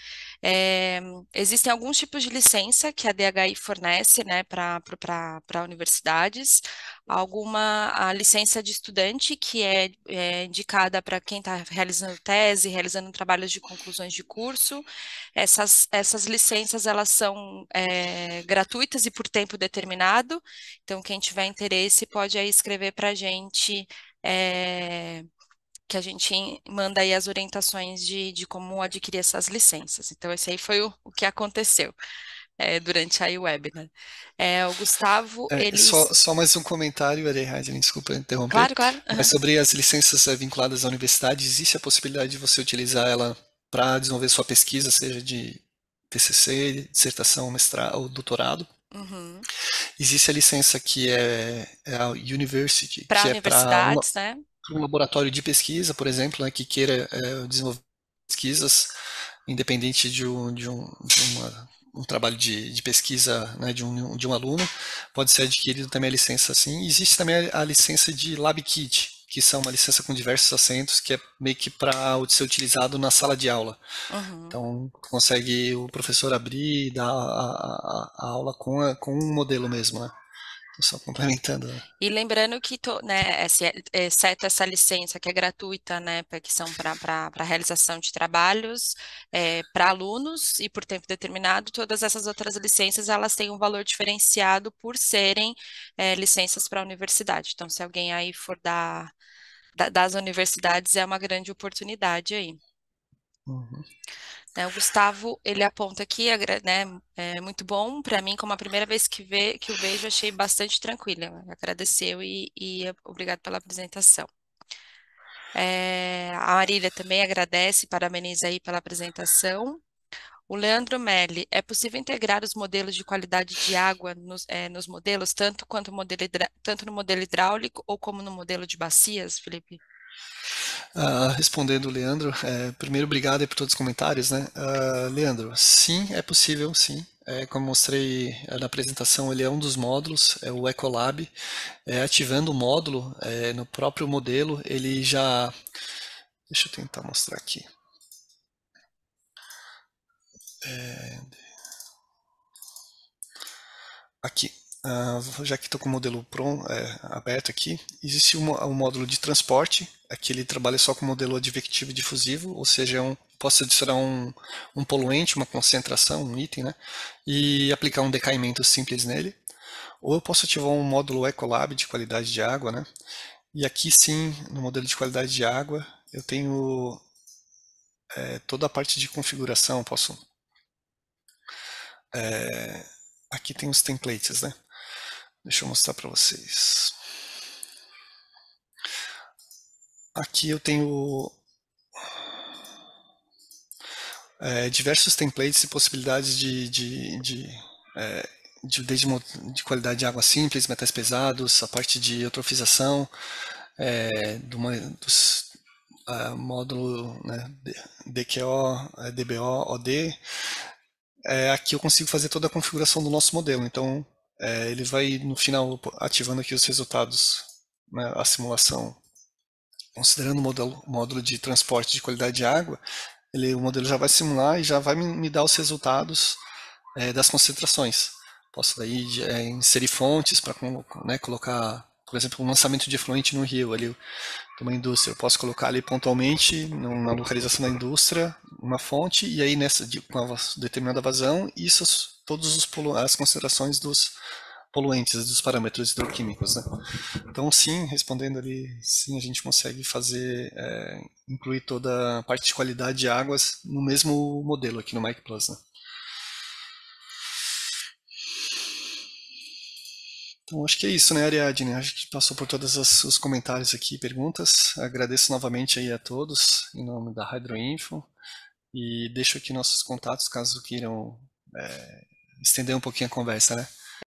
Existem alguns tipos de licença que a DHI fornece, né, para universidades. A licença de estudante, que é indicada para quem está realizando tese, realizando trabalhos de conclusões de curso. Essas licenças, elas são gratuitas e por tempo determinado. Então, quem tiver interesse pode aí escrever para a gente, que a gente manda aí as orientações de como adquirir essas licenças. Então, esse aí foi o que aconteceu durante a webinar. O Gustavo, Só mais um comentário, Ariadne, desculpa interromper, Claro, claro. mas Aham. sobre as licenças vinculadas à universidade, existe a possibilidade de você utilizar ela para desenvolver sua pesquisa, seja de TCC, dissertação, mestrado ou doutorado. Uhum. Existe a licença que é a University, Para que é para universidades, né? um laboratório de pesquisa, por exemplo, né, que queira desenvolver pesquisas independente um trabalho de pesquisa, né, de um aluno, pode ser adquirido também a licença assim. Existe também a licença de LabKit, que são uma licença com diversos assentos, que é meio que para ser utilizado na sala de aula. Uhum. Então, consegue o professor abrir e dar a aula com um modelo mesmo, né? Só complementando, né? E lembrando que, né, exceto essa licença que é gratuita, né, que são para realização de trabalhos para alunos e por tempo determinado, todas essas outras licenças elas têm um valor diferenciado por serem licenças para a universidade. Então, se alguém aí for das universidades, é uma grande oportunidade aí. Uhum. Né, o Gustavo, ele aponta aqui, né, é muito bom. Para mim, como a primeira vez que o vejo, achei bastante tranquila. Agradeceu e obrigado pela apresentação. A Marília também agradece, parabeniza aí pela apresentação. O Leandro Melli, é possível integrar os modelos de qualidade de água nos modelos, tanto no modelo hidráulico ou como no modelo de bacias, Felipe? Respondendo o Leandro, primeiro, obrigado aí por todos os comentários, né? Leandro, sim, é possível, sim. Como mostrei na apresentação, ele é um dos módulos, é o Ecolab. Ativando o módulo no próprio modelo, ele já. Deixa eu tentar mostrar aqui. Aqui, já que estou com o modelo pronto, aberto aqui, existe um módulo de transporte. Aqui ele trabalha só com o modelo advectivo e difusivo, ou seja, posso adicionar um poluente, uma concentração, um item, né? E aplicar um decaimento simples nele. Ou eu posso ativar um módulo Ecolab de qualidade de água, né? E aqui sim, no modelo de qualidade de água, eu tenho toda a parte de configuração. Aqui tem os templates, né? Deixa eu mostrar para vocês. Aqui eu tenho diversos templates e possibilidades desde de qualidade de água simples, metais pesados, a parte de eutrofização, dos módulo, né, DQO, DBO, OD. Aqui eu consigo fazer toda a configuração do nosso modelo. Então, ele vai, no final, ativando aqui os resultados, né, a simulação. Considerando o módulo de transporte de qualidade de água, o modelo já vai simular e já vai me dar os resultados das concentrações. Posso daí inserir fontes para, né, colocar, por exemplo, um lançamento de efluente no rio ali de uma indústria. Eu posso colocar ali pontualmente na localização da indústria uma fonte e aí com uma determinada vazão todas as concentrações dos poluentes, dos parâmetros hidroquímicos, né? Então, sim, respondendo ali, sim, a gente consegue incluir toda a parte de qualidade de águas no mesmo modelo aqui no Mic Plus, né? Então, acho que é isso, né, Ariadne? Acho que passou por todos os comentários aqui e perguntas. Agradeço novamente aí a todos, em nome da Hydroinfo, e deixo aqui nossos contatos, caso queiram estender um pouquinho a conversa, né?